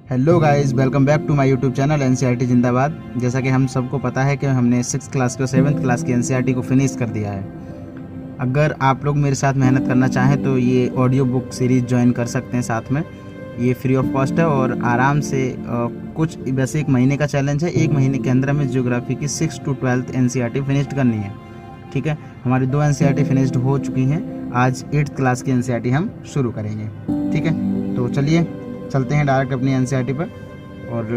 Hello guys, welcome back to my YouTube channel NCERT जिंदाबाद। जैसा कि हम सबको पता है कि हमने 6th क्लास की और 7th क्लास की एनसीईआरटी को फिनिश कर दिया है। अगर आप लोग मेरे साथ मेहनत करना चाहें तो ये ऑडियो बुक सीरीज़ ज्वाइन कर सकते हैं साथ में। ये फ्री ऑफ कॉस्ट है और आराम से कुछ वैसे 1 महीने का चैलेंज है। 1 महीने के अंदर हमें ज्योग्राफी की 6th to 12th NCERT finished करनी है। ठीक है, हमारी 2 एनसीईआरटी फिनिश्ड हो चुकी हैं। आज 8th क्लास की एनसीईआरटी हम शुरू करेंगे। ठीक है, तो चलिए चलते हैं डायरेक्ट अपनी एनसीईआरटी पर और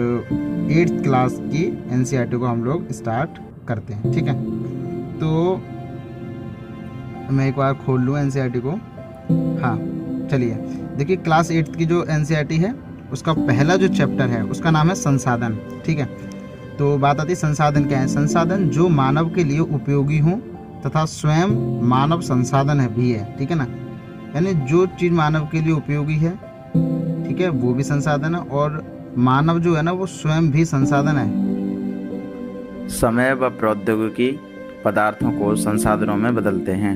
8th क्लास की एनसीईआरटी को हम लोग स्टार्ट करते हैं। ठीक है, तो मैं एक बार खोल लूँ एनसीईआरटी को। हाँ, चलिए देखिए, क्लास 8th की जो एनसीईआरटी है उसका पहला जो चैप्टर है उसका नाम है संसाधन। ठीक है, तो बात आती है संसाधन क्या है। संसाधन जो मानव के लिए उपयोगी हों तथा स्वयं मानव संसाधन है भी है। ठीक है ना, यानी जो चीज़ मानव के लिए उपयोगी है, ठीक है, वो भी संसाधन है और मानव जो है ना वो स्वयं भी संसाधन है। समय व प्रौद्योगिकी पदार्थों को संसाधनों में बदलते हैं।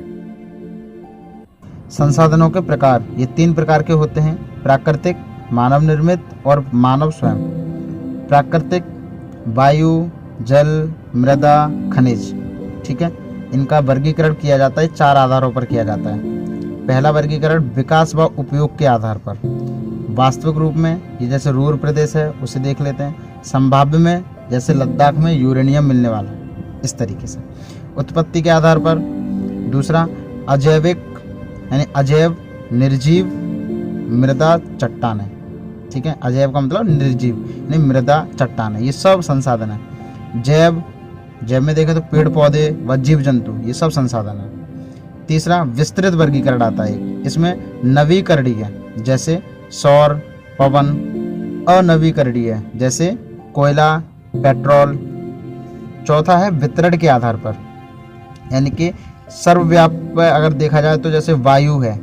संसाधनों के प्रकार ये 3 प्रकार के होते हैं: प्राकृतिक, मानव निर्मित और मानव स्वयं। प्राकृतिक वायु, जल, मृदा, खनिज। ठीक है, इनका वर्गीकरण किया जाता है 4 आधारों पर किया जाता है। पहला वर्गीकरण विकास व उपयोग के आधार पर। वास्तविक रूप में ये जैसे रूर प्रदेश है उसे देख लेते हैं। संभाव्य में जैसे लद्दाख में यूरेनियम मिलने वाला है, इस तरीके से। उत्पत्ति के आधार पर। दूसरा अजैविक यानी अजैव, निर्जीव, मृदा, चट्टानें। ठीक है, अजैव का मतलब निर्जीव यानी मृदा, चट्टानें, ये सब संसाधन है। जैव, जैव में देखें तो पेड़ पौधे व जीव जंतु, ये सब संसाधन है। तीसरा विस्तृत वर्गीकरण आता है, इसमें नवीकरणीय जैसे सौर, पवन, अनवीकरणीय जैसे कोयला, पेट्रोल। चौथा है वितरण के आधार पर, यानी कि सर्वव्यापी अगर देखा जाए तो जैसे वायु है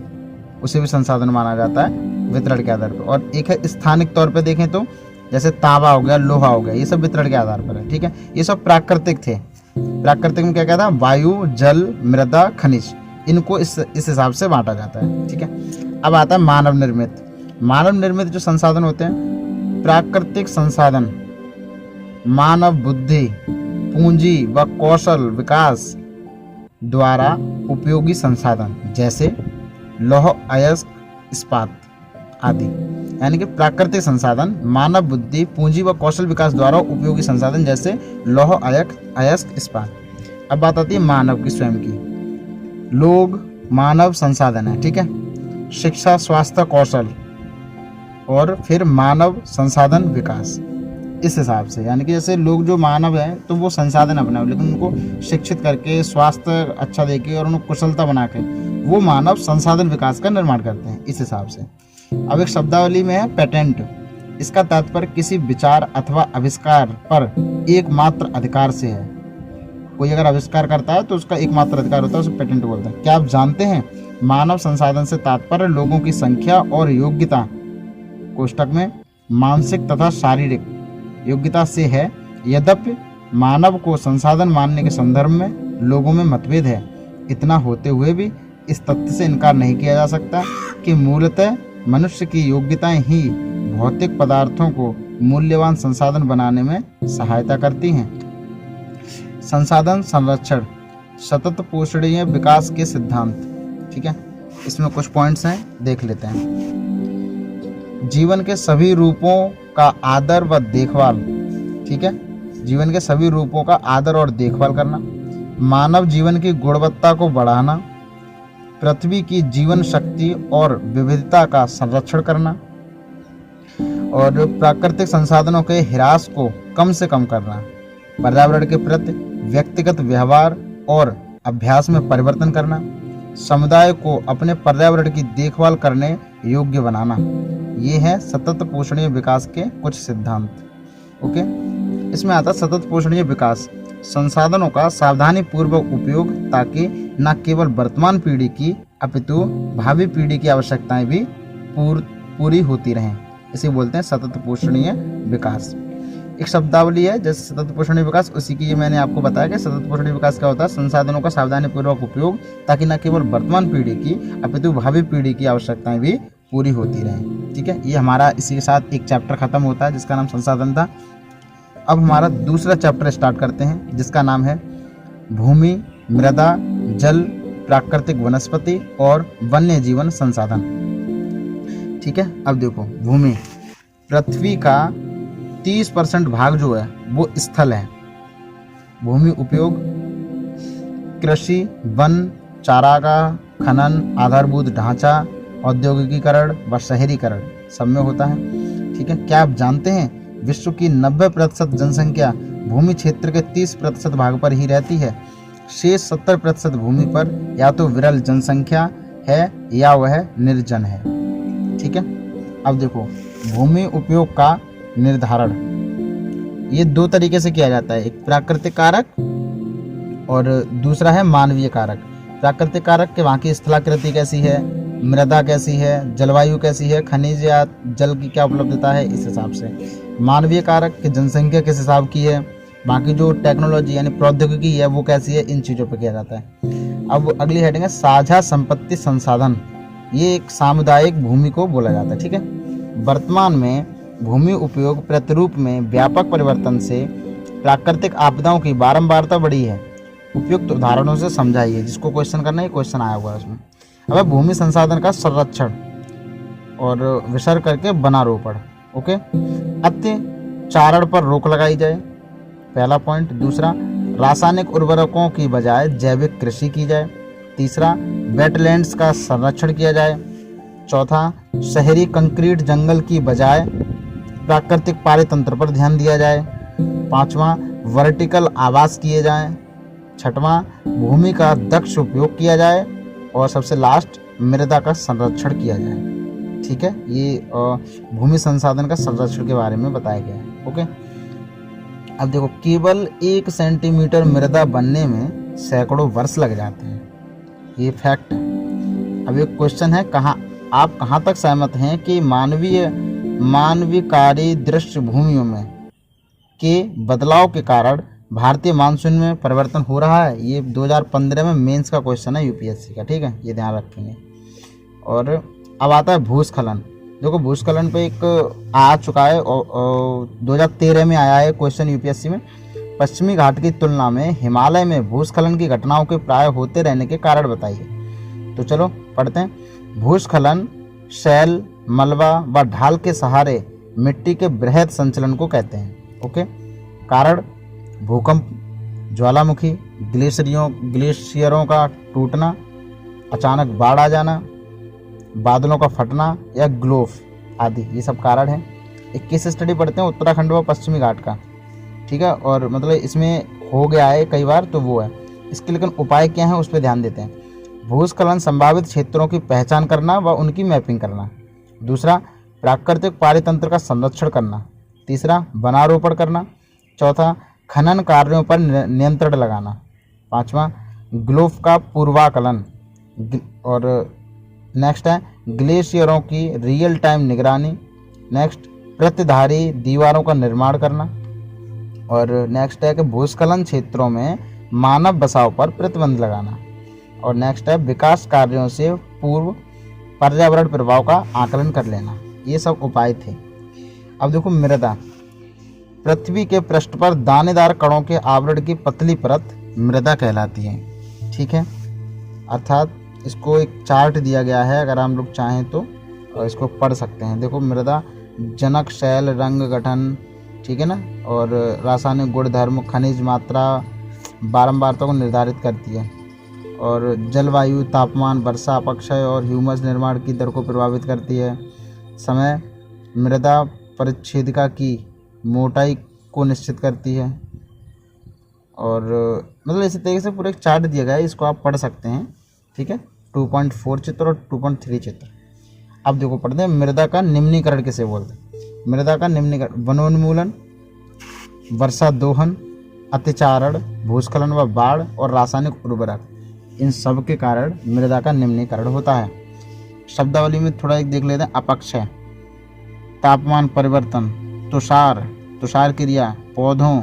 उसे भी संसाधन माना जाता है वितरण के आधार पर। और एक है स्थानिक तौर पे देखें तो जैसे तांबा हो गया, लोहा हो गया, ये सब वितरण के आधार पर है। ठीक है, ये सब प्राकृतिक थे। प्राकृतिक में क्या कहता है, वायु, जल, मृदा, खनिज, इनको इस हिसाब से बांटा जाता है। ठीक है, अब आता है मानव निर्मित। मानव निर्मित जो संसाधन होते हैं, प्राकृतिक संसाधन मानव बुद्धि, पूंजी व कौशल विकास द्वारा उपयोगी संसाधन जैसे लौह, अयस्क, इस्पात आदि। यानी कि प्राकृतिक संसाधन मानव बुद्धि, पूंजी व कौशल विकास द्वारा उपयोगी संसाधन जैसे लौह, अयस्क, इस्पात। अब बात आती है मानव की स्वयं की। लोग मानव संसाधन है। ठीक है, शिक्षा, स्वास्थ्य, कौशल और फिर मानव संसाधन विकास, इस हिसाब से। यानी कि जैसे लोग जो मानव हैं तो वो संसाधन अपना, लेकिन उनको शिक्षित करके, स्वास्थ्य अच्छा देके और उनको कुशलता बना के वो मानव संसाधन विकास का निर्माण करते हैं, इस हिसाब से। अब एक शब्दावली में है पेटेंट। इसका तात्पर्य किसी विचार अथवा आविष्कार पर एकमात्र अधिकार से है। कोई अगर आविष्कार करता है तो उसका एकमात्र अधिकार होता है, उसे पेटेंट बोलते हैं। क्या आप जानते हैं, मानव संसाधन से तात्पर्य लोगों की संख्या और योग्यता, कोष्टक में मानसिक तथा शारीरिक योग्यता से है। यद्यपि मानव को संसाधन मानने के संदर्भ में लोगों में मतभेद है, इतना होते हुए भी इस तथ्य से इनकार नहीं किया जा सकता कि मूलतः मनुष्य की योग्यताएं ही भौतिक पदार्थों को मूल्यवान संसाधन बनाने में सहायता करती हैं। संसाधन संरक्षण, सतत पोषणीय विकास के सिद्धांत। ठीक है, इसमें कुछ पॉइंट्स हैं, देख लेते हैं। जीवन के सभी रूपों का आदर व देखभाल। ठीक है, जीवन के सभी रूपों का आदर और देखभाल करना। मानव जीवन की गुणवत्ता को बढ़ाना। पृथ्वी की जीवन शक्ति और विविधता का संरक्षण करना और प्राकृतिक संसाधनों के ह्रास को कम से कम करना। पर्यावरण के प्रति व्यक्तिगत व्यवहार और अभ्यास में परिवर्तन करना। समुदाय को अपने पर्यावरण की देखभाल करने योग्य बनाना। ये है सतत पोषणीय विकास के कुछ सिद्धांत। ओके, इसमें आता सतत पोषणीय विकास, संसाधनों का सावधानी पूर्वक उपयोग ताकि न केवल वर्तमान पीढ़ी की अपितु भावी पीढ़ी की आवश्यकताएं भी पूरी होती रहें, इसे बोलते हैं सतत पोषणीय विकास। एक शब्दावली है जैसे सतत पोषणीय विकास, उसी की ये मैंने आपको बताया कि सतत पोषणीय विकास क्या होता है, संसाधनों का सावधानी पूर्वक उपयोग ताकि न केवल वर्तमान पीढ़ी की अपितु भावी पीढ़ी की आवश्यकताएं भी पूरी होती रहे। ठीक है, ये हमारा इसी के साथ एक चैप्टर खत्म होता है जिसका नाम संसाधन था। अब हमारा दूसरा चैप्टर स्टार्ट करते हैं जिसका नाम है भूमि, मृदा, जल, प्राकृतिक वनस्पति और वन्य जीवन संसाधन। ठीक है, अब देखो भूमि, पृथ्वी का 30% भाग जो है वो स्थल है। भूमि उपयोग कृषि, वन, चारागाह, खनन, आधारभूत ढांचा, औद्योगिकीकरण व शहरीकरण सब में होता है। ठीक है, क्या आप जानते हैं विश्व की 90% जनसंख्या भूमि क्षेत्र के 30% भाग पर ही रहती है। शेष 70% भूमि पर या तो विरल जनसंख्या है या वह निर्जन है। ठीक है, अब देखो भूमि उपयोग का निर्धारण ये दो तरीके से किया जाता है, एक प्राकृतिक कारक और दूसरा है मानवीय कारक। प्राकृतिक कारक के वहाँ की स्थलाकृति कैसी है, मृदा कैसी है, जलवायु कैसी है, खनिज या जल की क्या उपलब्धता है, इस हिसाब से। मानवीय कारक की जनसंख्या किस हिसाब की है, बाकी जो टेक्नोलॉजी यानी प्रौद्योगिकी है वो कैसी है, इन चीज़ों पर किया जाता है। अब अगली हेडिंग है साझा संपत्ति संसाधन। ये एक सामुदायिक भूमि को बोला जाता है। ठीक है, वर्तमान में भूमि उपयोग प्रतिरूप में व्यापक परिवर्तन से प्राकृतिक आपदाओं की बारंबारता बढ़ी है। उपयुक्त उदाहरणों से समझाइए। जिसको क्वेश्चन करना है क्वेश्चन आया हुआ है उसमें। अब भूमि संसाधन का संरक्षण और विसर्ग करके वनारोपण। ओके, अत्याचारण पर रोक लगाई जाए, पहला पॉइंट। दूसरा, रासायनिक उर्वरकों की बजाय जैविक कृषि की जाए। तीसरा, वेटलैंड्स का संरक्षण किया जाए। चौथा, शहरी कंक्रीट जंगल की बजाय प्राकृतिक पारितंत्र पर ध्यान दिया जाए। पांचवा, वर्टिकल आवास किए जाएं। छठवां, भूमि का दक्ष उपयोग किया जाए। और सबसे लास्ट, मृदा का संरक्षण किया जाए। ठीक है, ये भूमि संसाधन का संरक्षण के बारे में बताया गया है। ओके, अब देखो केवल 1 सेंटीमीटर मृदा बनने में सैकड़ों वर्ष लग जाते हैं, ये फैक्ट है। अब एक क्वेश्चन है, आप कहाँ तक सहमत हैं कि मानवीकारी दृश्य भूमियों में के बदलाव के कारण भारतीय मानसून में परिवर्तन हो रहा है। ये 2015 में मेंस का क्वेश्चन है यूपीएससी का। ठीक है, ये ध्यान रखेंगे। और अब आता है भूस्खलन। देखो भूस्खलन पे एक आ चुका है और 2013 में आया है क्वेश्चन यूपीएससी में। पश्चिमी घाट की तुलना में हिमालय में भूस्खलन की घटनाओं के प्राय होते रहने के कारण बताइए। तो चलो पढ़ते हैं। भूस्खलन शैल, मलबा व ढाल के सहारे मिट्टी के बृहद संचलन को कहते हैं। ओके, कारण भूकंप, ज्वालामुखी, ग्लेशियरों का टूटना, अचानक बाढ़ आ जाना, बादलों का फटना या ग्लोफ आदि, ये सब कारण हैं। एक केस स्टडी पढ़ते हैं उत्तराखंड व पश्चिमी घाट का। ठीक है, और मतलब इसमें हो गया है कई बार, तो वो है इसके। लेकिन उपाय क्या है उस पर ध्यान देते हैं। भूस्खलन संभावित क्षेत्रों की पहचान करना व उनकी मैपिंग करना। दूसरा, प्राकृतिक पारितंत्र का संरक्षण करना। तीसरा, वनारोपण करना। चौथा, खनन कार्यों पर नियंत्रण लगाना। पांचवा, ग्लोफ का पूर्वाकलन। और नेक्स्ट है ग्लेशियरों की रियल टाइम निगरानी। नेक्स्ट, प्रतिधारी दीवारों का निर्माण करना। और नेक्स्ट है कि भूस्खलन क्षेत्रों में मानव बसाव पर प्रतिबंध लगाना। और नेक्स्ट है विकास कार्यों से पूर्व पर्यावरण प्रभाव का आकलन कर लेना। ये सब उपाय थे। अब देखो मृदा, पृथ्वी के पृष्ठ पर दानेदार कणों के आवरण की पतली परत मृदा कहलाती है। ठीक है, अर्थात इसको एक चार्ट दिया गया है, अगर हम लोग चाहें तो इसको पढ़ सकते हैं। देखो मृदा जनक, शैल, रंग, गठन, ठीक है ना, और रासायनिक गुणधर्म, खनिज मात्रा, बारंबारता को निर्धारित करती है। और जलवायु, तापमान, वर्षा, अपक्षय और ह्यूमस निर्माण की दर को प्रभावित करती है। समय, मृदा परिच्छेदिका की मोटाई को निश्चित करती है। और मतलब इसी तरीके से पूरा एक चार्ट दिया गया है, इसको आप पढ़ सकते हैं। ठीक है, 2.4 चित्र और 2.3 चित्र। अब देखो पढ़ते हैं मृदा का निम्नीकरण किसे बोलते हैं। मृदा का निम्नीकरण वनोन्मूलन, वर्षा दोहन, अतिचारण, भूस्खलन व बाढ़ और रासायनिक उर्वरक, इन सब के कारण मृदा का निम्नीकरण होता है। शब्दावली में थोड़ा एक देख लेते हैं। अपक्षय, तापमान परिवर्तन, तुषार क्रिया, पौधों,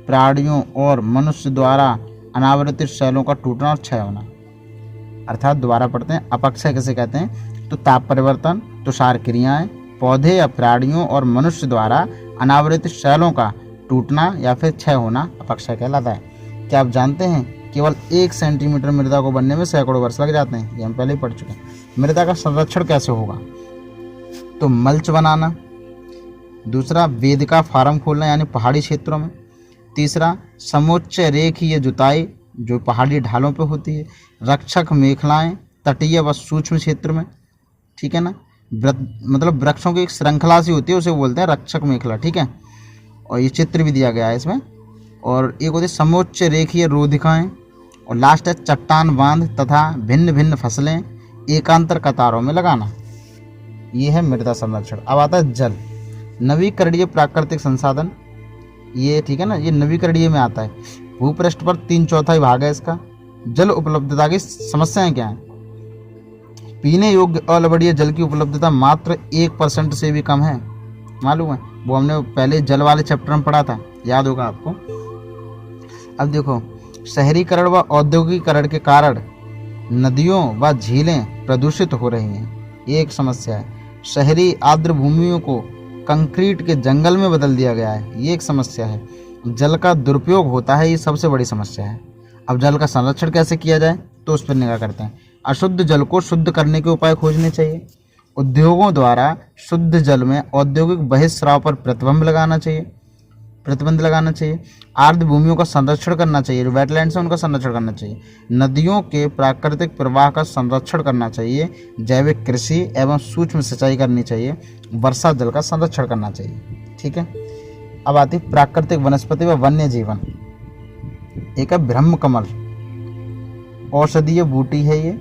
प्राणियों और मनुष्य द्वारा अनावृत शैलों का टूटना और क्षय होना। अर्थात दोबारा पढ़ते हैं, अपक्षय किसे कहते हैं। तो ताप परिवर्तन, तुषार क्रियाएं, पौधे या प्राणियों और मनुष्य द्वारा अनावृत शैलों का टूटना या फिर क्षय होना अपक्षय कहलाता है। क्या आप जानते हैं केवल 1 सेंटीमीटर मृदा को बनने में सैकड़ों वर्ष लग जाते हैं? ये हम पहले ही पढ़ चुके हैं। मृदा का संरक्षण कैसे होगा? तो मल्च बनाना, दूसरा वेदिका फार्म खोलना यानी पहाड़ी क्षेत्रों में, तीसरा समोच्च रेखीय जुताई जो पहाड़ी ढालों पे होती है, रक्षक मेखलाएं तटीय व सूक्ष्म क्षेत्र में, ठीक है ना। मतलब वृक्षों की एक श्रृंखला सी होती है, उसे बोलते हैं रक्षक मेखला, ठीक है। और ये चित्र भी दिया गया है इसमें। और एक होती है समोच्च रेखीय रोधिकाएं, और लास्ट है चट्टान बांध तथा भिन्न भिन्न फसलें एकांतर कतारों में लगाना। ये है मृदा संरक्षण। अब आता है जल, नवीकरणीय प्राकृतिक संसाधन, ये ठीक है ना, ये नवीकरणीय में आता है। भूपृष्ठ पर 3/4 भाग है इसका। जल उपलब्धता की समस्याएं क्या हैं? पीने योग्य अलवणीय जल की उपलब्धता मात्र 1% से भी कम है, मालूम है? वो हमने पहले जल वाले चैप्टर में पढ़ा था, याद होगा आपको। अब देखो, शहरीकरण व औद्योगिकरण के कारण नदियों व झीलें प्रदूषित हो रही हैं, ये एक समस्या है। शहरी आर्द्र भूमियों को कंक्रीट के जंगल में बदल दिया गया है, ये एक समस्या है। जल का दुरुपयोग होता है, ये सबसे बड़ी समस्या है। अब जल का संरक्षण कैसे किया जाए, तो उस पर निगाह करते हैं। अशुद्ध जल को शुद्ध करने के उपाय खोजने चाहिए। उद्योगों द्वारा शुद्ध जल में औद्योगिक बहिस्राव पर प्रतिबंध लगाना चाहिए। आर्द्र भूमियों का संरक्षण करना चाहिए, जो वेटलैंड्स हैं उनका संरक्षण करना चाहिए। नदियों के प्राकृतिक प्रवाह का संरक्षण करना चाहिए। जैविक कृषि एवं सूक्ष्म सिंचाई करनी चाहिए। वर्षा जल का संरक्षण करना चाहिए, ठीक है। अब आती प्राकृतिक वनस्पति व वन्य जीवन। एक है ब्रह्म कमल, औषधीय बूटी है ये,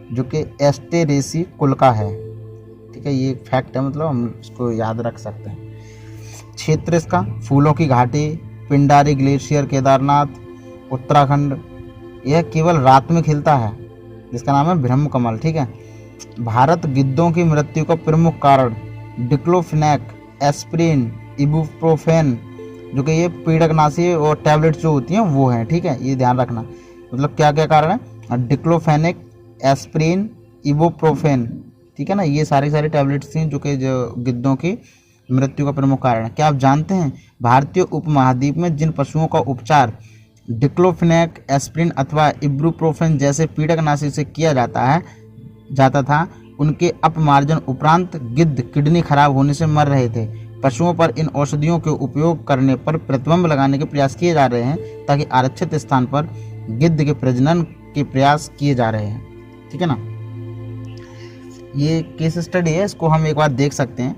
जो कि एस्टेरेसी कुल का है, ठीक है। ये फैक्ट है, मतलब हम इसको याद रख सकते हैं। क्षेत्र इसका फूलों की घाटी, पिंडारी ग्लेशियर, केदारनाथ, उत्तराखंड। यह केवल रात में खिलता है, जिसका नाम है ब्रह्म कमल, ठीक है। भारत गिद्धों की मृत्यु का प्रमुख कारण डिक्लोफेनेक, एस्प्रिन, इबुप्रोफेन, जो कि ये पीड़कनाशी और टैबलेट्स जो होती हैं वो हैं, ठीक है। ये ध्यान रखना, मतलब क्या क्या कारण है? डिक्लोफेनेक, एस्प्रिन, इबुप्रोफेन, ठीक है ना। ये सारी टैबलेट्स थी जो कि गिद्धों की मृत्यु का प्रमुख कारण है। क्या आप जानते हैं भारतीय उपमहाद्वीप में जिन पशुओं का उपचार डिक्लोफेनेक, एस्प्रिन अथवा इबुप्रोफेन जैसे पीड़कनाशी से किया जाता था, उनके अपमार्जन उपरांत गिद्ध किडनी खराब होने से मर रहे थे। पशुओं पर इन औषधियों के उपयोग करने पर प्रतिबंध लगाने के प्रयास किए जा रहे हैं, ताकि आरक्षित स्थान पर गिद्ध के प्रजनन के प्रयास किए जा रहे हैं, ठीक है ना। ये केस स्टडी है, इसको हम एक बार देख सकते हैं,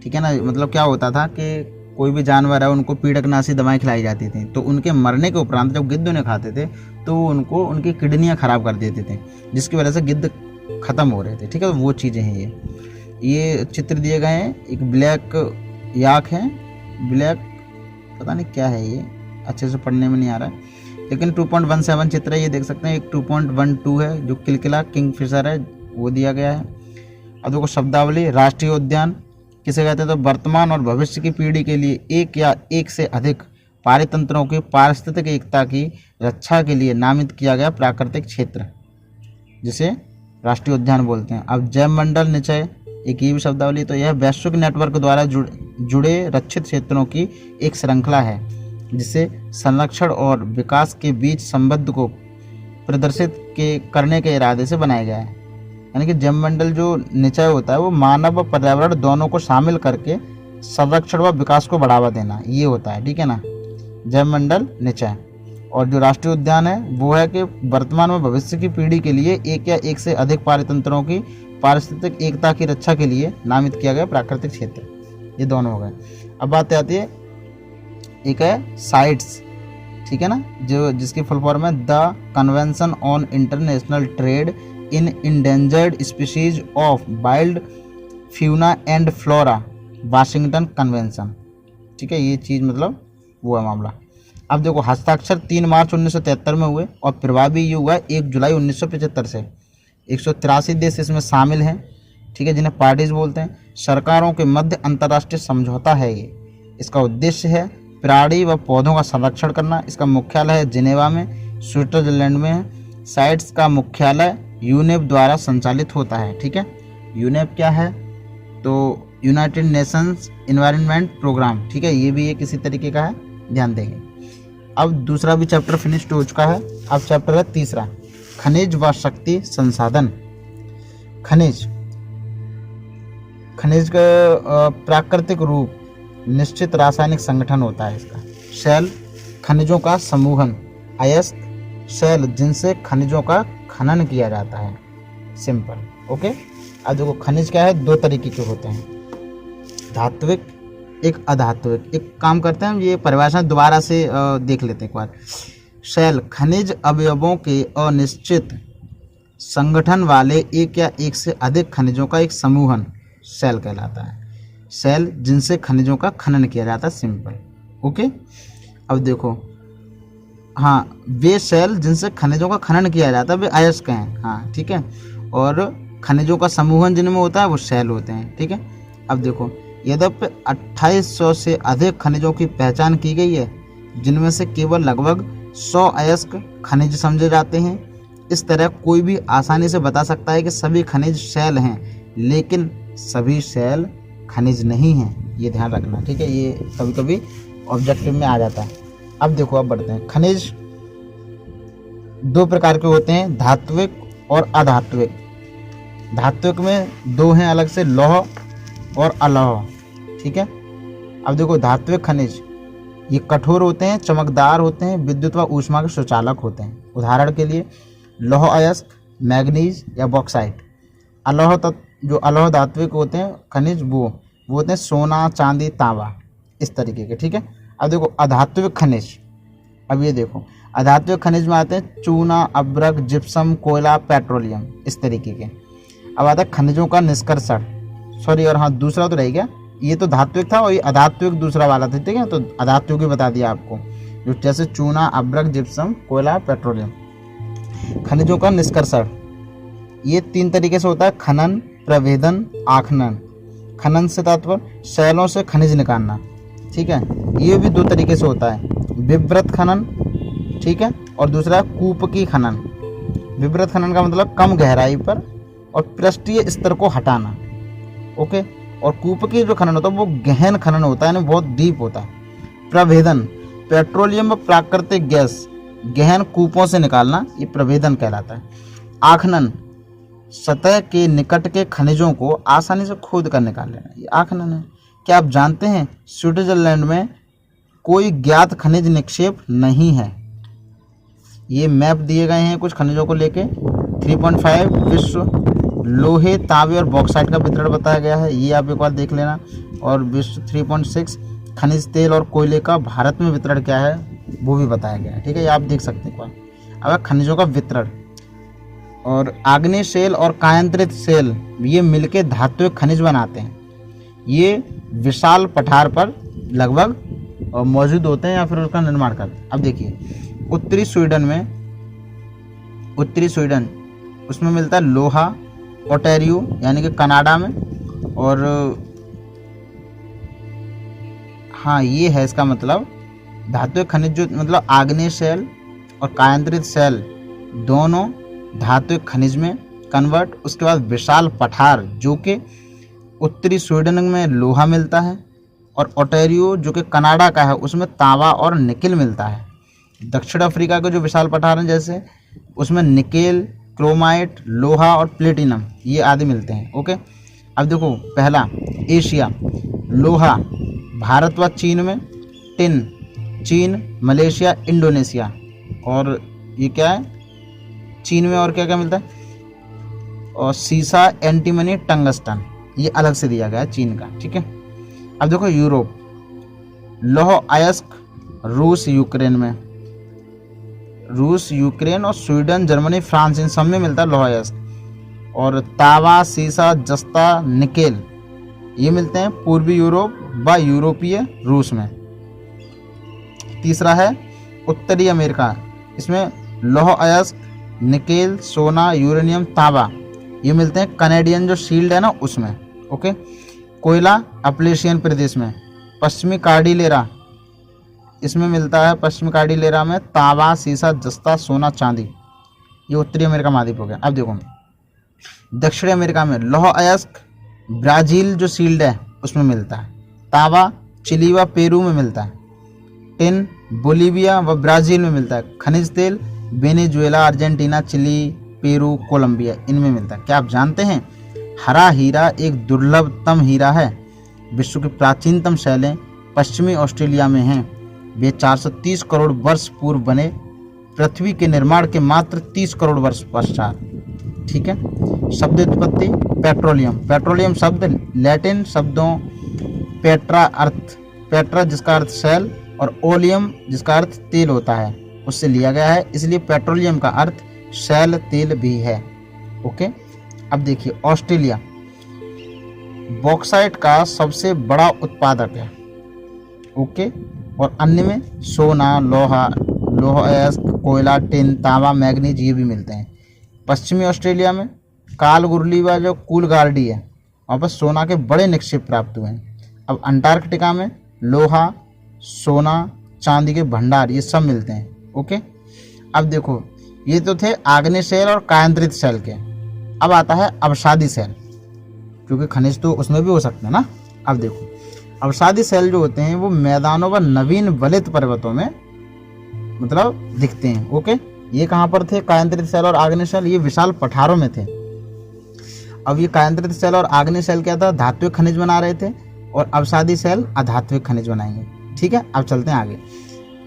ठीक है ना। मतलब क्या होता था कि कोई भी जानवर है, उनको पीड़कनाशी दवाएं खिलाई जाती थी, तो उनके मरने के उपरांत जब गिद्ध उन्हें खाते थे तो वो उनको उनकी किडनियां खराब कर देते थे, जिसकी वजह से गिद्ध खत्म हो रहे थे, ठीक है। तो वो चीज़ें हैं ये चित्र दिए गए हैं। एक ब्लैक याक है, ब्लैक पता नहीं क्या है, ये अच्छे से पढ़ने में नहीं आ रहा है, लेकिन 2.17 चित्र है, ये देख सकते हैं। एक 2.12 है जो किलकिला किंगफिशर है, वो दिया गया है। अब देखो शब्दावली, राष्ट्रीय उद्यान किसे कहते हैं? तो वर्तमान और भविष्य की पीढ़ी के लिए एक या एक से अधिक पारितंत्रों की पारिस्थितिक एकता की रक्षा के लिए नामित किया गया प्राकृतिक क्षेत्र, जिसे राष्ट्रीय उद्यान बोलते हैं। अब जैवमंडल निचय, एक ये भी शब्दावली। तो यह वैश्विक नेटवर्क द्वारा जुड़े रक्षित क्षेत्रों की एक श्रृंखला है, जिसे संरक्षण और विकास के बीच संबंध को प्रदर्शित करने के इरादे से बनाया गया है। यानी कि जैवमंडल जो निचय होता है वो मानव व पर्यावरण दोनों को शामिल करके संरक्षण व विकास को बढ़ावा देना, ये होता है, ठीक है ना, जैवमंडल निचय। और जो राष्ट्रीय उद्यान है वो है कि वर्तमान व भविष्य की पीढ़ी के लिए एक या एक से अधिक पारितंत्रों की पारिस्थितिक एकता की रक्षा के लिए नामित किया गया प्राकृतिक क्षेत्र। ये दोनों हो गए। अब बात आती है, एक है साइट्स, ठीक है ना, जो जिसकी फुल फॉर्म है the convention on international trade in endangered species of wild fauna and flora, Washington convention, ठीक है। ये चीज़ मतलब वो है मामला। अब देखो, हस्ताक्षर 3 मार्च 1973 में हुए और प्रभावी ये हुआ 1 जुलाई 1975 से। 183 देश इसमें शामिल हैं, ठीक है, जिन्हें पार्टीज बोलते हैं। सरकारों के मध्य अंतर्राष्ट्रीय समझौता है ये। इसका उद्देश्य है प्राणी व पौधों का संरक्षण करना। इसका मुख्यालय है जिनेवा में, स्विट्जरलैंड में है। साइट्स का मुख्यालय यूनेप द्वारा संचालित होता है, ठीक है। यूनेप क्या है? तो यूनाइटेड नेशंस एनवायरनमेंट प्रोग्राम, ठीक है, ये भी एक इसी तरीके का है, ध्यान देंगे। अब दूसरा भी चैप्टर फिनिश्ड हो चुका है। अब चैप्टर है तीसरा, खनिज व शक्ति संसाधन। खनिज का प्राकृतिक रूप निश्चित रासायनिक संगठन होता है इसका। शैल, खनिजों का समूहन। अयस्क, शैल जिनसे खनिजों का खनन किया जाता है। Simple, okay. अब देखो खनिज क्या है, दो तरीके के होते हैं, धात्विक, एक अधात्विक। एक काम करते हैं, ये परिभाषा दोबारा से देख लेते हैं एक बार। शैल, खनिज अवयवों के अनिश्चित संगठन वाले एक या एक से अधिक खनिजों का एक समूहन शैल कहलाता है। शैल जिनसे खनिजों का खनन किया जाता है, सिंपल, ओके। अब देखो, हाँ, वे शैल जिनसे खनिजों का खनन किया जाता है वे अयस्क हैं, हाँ, ठीक है। और खनिजों का समूहन जिनमें होता है वो शैल होते हैं, ठीक है। अब देखो, यद्यपि 2800 से अधिक खनिजों की पहचान की गई है, जिनमें से केवल लगभग 100 अयस्क खनिज समझे जाते हैं। इस तरह कोई भी आसानी से बता सकता है कि सभी खनिज शैल हैं, लेकिन सभी शैल खनिज नहीं हैं, ये ध्यान रखना, ठीक है। ये कभी कभी ऑब्जेक्टिव में आ जाता है। अब देखो, अब बढ़ते हैं। खनिज दो प्रकार के होते हैं, धात्विक और अधात्विक। धात्विक में दो हैं अलग से, लौह और अलौह, ठीक है। अब देखो, धात्विक खनिज ये कठोर होते हैं, चमकदार होते हैं, विद्युत व ऊष्मा के सुचालक होते हैं। उदाहरण के लिए लौह अयस्क, मैग्नीज या बॉक्साइट। अलौह तत्व, जो अलौह धात्विक होते हैं खनिज, वो होते हैं सोना, चांदी, तांबा, इस तरीके के, ठीक है। अब देखो अधात्विक खनिज, अब ये देखो अधात्विक खनिज में आते हैं चूना, अब्रक, जिप्सम, कोयला, पेट्रोलियम, इस तरीके के। अब आता है खनिजों का निष्कर्षण, सॉरी, और हाँ दूसरा तो रह गया, ये तो धात्विक था और ये अधात्विक दूसरा वाला था, ठीक है। तो अधात्विक भी बता दिया आपको, जो जैसे चूना, अब्रक, जिप्सम, कोयला, पेट्रोलियम। खनिजों का निष्कर्षण ये तीन तरीके से होता है, खनन, प्रभेदन, आखनन। खनन से तात्पर्य शैलों से खनिज निकालना, ठीक है। ये भी दो तरीके से होता है, विवृत खनन, ठीक है, और दूसरा कूपकी खनन। विवृत खनन का मतलब कम गहराई पर और पृष्ठीय स्तर को हटाना, ओके। और कूपकी जो खनन होता है वो गहन खनन होता है, यानी बहुत डीप होता है। प्रभेदन, पेट्रोलियम व प्राकृतिक गैस गहन कूपों से निकालना, ये प्रभेदन कहलाता है। आखनन, सतह के निकट के खनिजों को आसानी से खोद कर निकाल लेना, ये आखनन है। क्या आप जानते हैं स्विट्जरलैंड में कोई ज्ञात खनिज निक्षेप नहीं है। ये मैप दिए गए हैं कुछ खनिजों को लेके। 3.5 विश्व लोहे, तांबे और बॉक्साइट का वितरण बताया गया है, ये आप एक बार देख लेना। और विश्व 3.6 खनिज तेल और कोयले का भारत में वितरण क्या है वो भी बताया गया है, ठीक है, ये आप देख सकते हैं एक बार। अब खनिजों का वितरण, और आग्नेय शैल और कायांतरित शैल ये मिलके धात्विक खनिज बनाते हैं। ये विशाल पठार पर लगभग मौजूद होते हैं या फिर उसका निर्माण करते हैं। अब देखिए उत्तरी स्वीडन उसमें मिलता है लोहा, ओटेरियो यानी कि कनाडा में, और हाँ ये है इसका मतलब धात्विक खनिज जो मतलब आग्नेय शैल और कायांतरित शैल दोनों धात्विक खनिज में कन्वर्ट। उसके बाद विशाल पठार जो कि उत्तरी स्वीडन में लोहा मिलता है, और ओटेरियो जो कि कनाडा का है उसमें तांबा और निकेल मिलता है। दक्षिण अफ्रीका के जो विशाल पठार हैं जैसे उसमें निकेल, क्रोमाइट, लोहा और प्लेटिनम ये आदि मिलते हैं, ओके। अब देखो पहला एशिया, लोहा भारत व चीन में, टिन चीन, मलेशिया, इंडोनेशिया, और ये क्या है चीन में, और क्या क्या मिलता है, और सीसा, एंटीमनी, टंगस्टन ये अलग से दिया गया है चीन का, ठीक है। अब देखो यूरोप, लौह अयस्क रूस यूक्रेन में, रूस, यूक्रेन और स्वीडन, जर्मनी, फ्रांस इन सब में मिलता है लौह अयस्क। और तांबा, सीसा, जस्ता, निकेल ये मिलते हैं पूर्वी यूरोप व यूरोपीय रूस में। तीसरा है उत्तरी अमेरिका, इसमें लौह अयस्क, निकेल, सोना, यूरेनियम, तांबा ये मिलते हैं कनेडियन जो शील्ड है ना उसमें, ओके। कोयला अपलेशियन प्रदेश में, पश्चिमी कार्डिलेरा इसमें मिलता है, पश्चिमी कार्डिलेरा में तांबा, सीसा, जस्ता, सोना, चांदी, ये उत्तरी अमेरिका महाद्वीप हो गया। अब देखो दक्षिण अमेरिका में लौह अयस्क ब्राज़ील जो शील्ड है उसमें मिलता है। तांबा चिली व पेरू में मिलता है। टिन बोलीविया व ब्राज़ील में मिलता है। खनिज तेल Venezuela, Argentina, Chile, Peru, Colombia इनमें मिलता है। क्या आप जानते हैं हरा हीरा एक दुर्लभतम हीरा है। विश्व की प्राचीनतम शैलें पश्चिमी ऑस्ट्रेलिया में हैं। वे 430 करोड़ वर्ष पूर्व बने, पृथ्वी के निर्माण के मात्र 30 करोड़ वर्ष पश्चात। ठीक है। शब्द उत्पत्ति पेट्रोलियम। पेट्रोलियम शब्द लैटिन शब्दों पेट्रा जिसका अर्थ शैल और ओलियम जिसका अर्थ तेल होता है उससे लिया गया है, इसलिए पेट्रोलियम का अर्थ शैल तेल भी है। ओके। अब देखिए ऑस्ट्रेलिया बॉक्साइट का सबसे बड़ा उत्पादक है। ओके। और अन्य में सोना, लौह अयस्क, कोयला, टिन, तांबा, मैग्नीज ये भी मिलते हैं। पश्चिमी ऑस्ट्रेलिया में कालगुरली व जो कूलगार्डी है वहाँ पर सोना के बड़े निक्षेप प्राप्त हुए हैं। अब अंटार्कटिका में लोहा, सोना, चांदी के भंडार ये सब मिलते हैं। ओके। अब देखो ये तो थे आग्नेय सेल और कायांतरित सेल के। अब आता है अवसादी सेल, क्योंकि खनिज तो उसमें भी हो सकते हैं ना। अब देखो अवसादी सेल जो होते हैं वो मैदानों व नवीन वलित पर्वतों में मतलब दिखते हैं। ओके। ये कहाँ पर थे कायांतरित सेल और आग्नेय सेल? ये विशाल पठारों में थे। अब ये कायांतरित सेल और आग्नेय सेल क्या था, धात्विक खनिज बना रहे थे और अवसादी सेल अधात्विक खनिज बनाएंगे। ठीक है। अब चलते हैं आगे।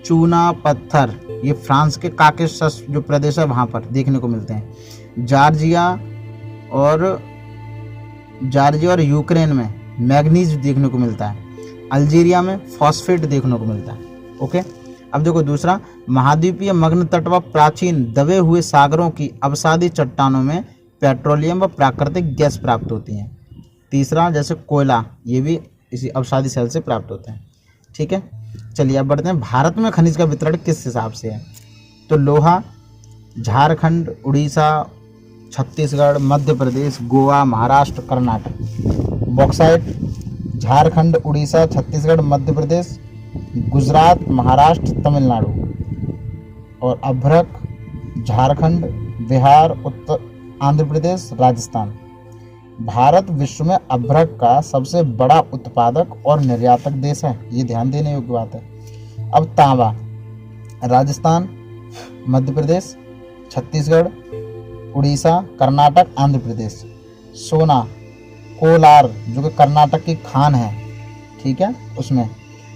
चूना पत्थर ये फ्रांस के काकेशस जो प्रदेश है वहाँ पर देखने को मिलते हैं। जॉर्जिया और यूक्रेन में मैग्नीज देखने को मिलता है। अल्जीरिया में फॉस्फेट देखने को मिलता है। ओके। अब देखो दूसरा, महाद्वीपीय मग्न तट व प्राचीन दबे हुए सागरों की अवसादी चट्टानों में पेट्रोलियम व प्राकृतिक गैस प्राप्त होती हैं। तीसरा जैसे कोयला ये भी इसी अवसादी सेल से प्राप्त होते हैं। ठीक है। चलिए अब बढ़ते हैं भारत में खनिज का वितरण किस हिसाब से है। तो लोहा झारखंड, उड़ीसा, छत्तीसगढ़, मध्य प्रदेश, गोवा, महाराष्ट्र, कर्नाटक। बॉक्साइट झारखंड, उड़ीसा, छत्तीसगढ़, मध्य प्रदेश, गुजरात, महाराष्ट्र, तमिलनाडु। और अभ्रक झारखंड, बिहार, आंध्र प्रदेश, राजस्थान। भारत विश्व में अभ्रक का सबसे बड़ा उत्पादक और निर्यातक देश है, ये ध्यान देने योग्य बात है। अब तांबा राजस्थान, मध्य प्रदेश, छत्तीसगढ़, उड़ीसा, कर्नाटक, आंध्र प्रदेश। सोना कोलार जो कि कर्नाटक की खान है। ठीक है। उसमें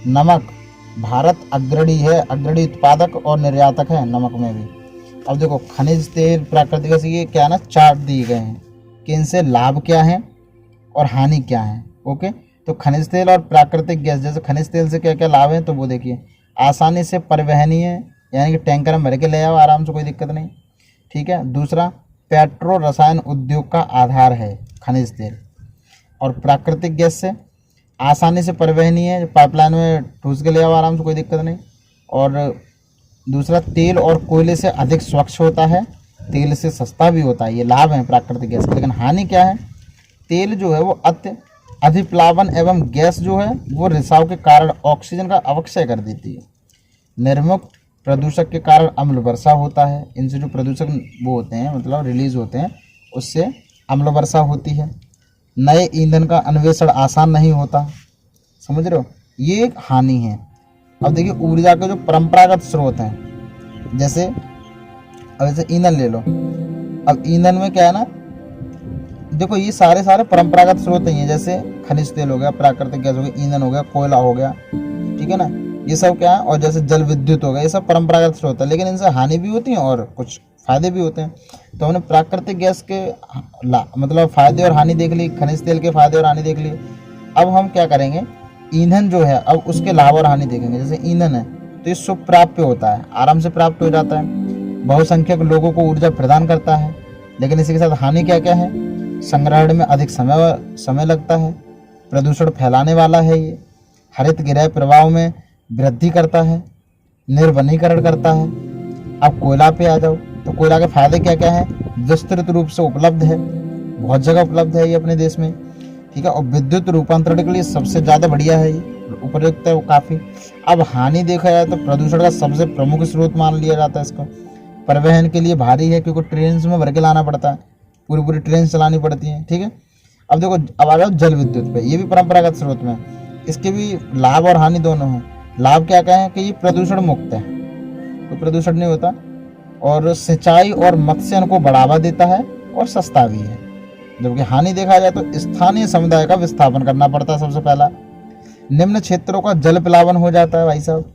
नमक भारत अग्रणी है, अग्रणी उत्पादक और निर्यातक है नमक में भी। अब देखो खनिज तेल प्राकृतिक गैस ये क्या है ना चार्ट दिए गए हैं कि इनसे लाभ क्या है और हानि क्या है। ओके। तो खनिज तेल और प्राकृतिक गैस, जैसे खनिज तेल से क्या क्या लाभ है तो वो देखिए, आसानी से परिवहनीय यानी कि टैंकर में भर के ले आओ आराम से, कोई दिक्कत नहीं। ठीक है। दूसरा पेट्रो रसायन उद्योग का आधार है खनिज तेल। और प्राकृतिक गैस से आसानी से परिवहनीय, पाइपलाइन में ठूस के ले आओ आराम से, कोई दिक्कत नहीं। और दूसरा तेल और कोयले से अधिक स्वच्छ होता है, तेल से सस्ता भी होता है। ये लाभ है प्राकृतिक गैस के। लेकिन हानि क्या है, तेल जो है वो अधिप्लावन एवं गैस जो है वो रिसाव के कारण ऑक्सीजन का अवक्षय कर देती है। निर्मुक्त प्रदूषक के कारण अम्ल वर्षा होता है। इनसे जो प्रदूषक वो होते हैं मतलब रिलीज होते हैं उससे अम्ल वर्षा होती है। नए ईंधन का अन्वेषण आसान नहीं होता, समझ रहे हो, ये एक हानि है। अब देखिए ऊर्जा के जो परंपरागत स्रोत हैं, जैसे ईंधन ले लो। अब ईंधन में क्या है ना, देखो ये सारे परंपरागत स्रोत हैं, जैसे खनिज तेल हो गया, प्राकृतिक गैस हो गया, ईंधन हो गया, कोयला हो गया, ठीक है ना, ये सब क्या है। और जैसे जल विद्युत हो गया, ये सब परंपरागत स्रोत है, लेकिन इनसे हानि भी होती है और कुछ फायदे भी होते हैं। तो हमने प्राकृतिक गैस के मतलब फायदे और हानि देख ली, खनिज तेल के फायदे और हानि देख ली। अब हम क्या करेंगे, ईंधन जो है अब उसके लाभ और हानि देखेंगे। जैसे ईंधन है तो ये सुप्राप्य होता है, आराम से प्राप्त हो जाता है, बहुसंख्यक लोगों को ऊर्जा प्रदान करता है। लेकिन इसी के साथ हानि क्या क्या है, संग्रहण में अधिक समय लगता है, प्रदूषण फैलाने वाला है, ये हरित गृह प्रवाह में वृद्धि करता है, निर्वनीकरण करता है। अब कोयला पे आ जाओ तो कोयला के फायदे क्या क्या है, विस्तृत रूप से उपलब्ध है, बहुत जगह उपलब्ध है ये अपने देश में, ठीक है। और विद्युत रूपांतरण के लिए सबसे ज़्यादा बढ़िया है, ये उपयुक्त है वो काफ़ी। अब हानि देखा जाए तो प्रदूषण का सबसे प्रमुख स्रोत मान लिया जाता है इसको। परिवहन के लिए भारी है क्योंकि ट्रेन में भर के लाना पड़ता है, पूरी पूरी ट्रेन चलानी पड़ती हैं, ठीक है। अब देखो, अब आ जाओ जल विद्युत पे। ये भी परंपरागत स्रोत में, इसके भी लाभ और हानि दोनों हैं। लाभ क्या क्या है कि ये प्रदूषण मुक्त है, कोई प्रदूषण नहीं होता, और सिंचाई और मत्स्यन को बढ़ावा देता है और सस्ता भी है। जबकि हानि देखा जाए तो स्थानीय समुदाय का विस्थापन करना पड़ता है सबसे पहला। निम्न क्षेत्रों का जल प्लावन हो जाता है भाई साहब,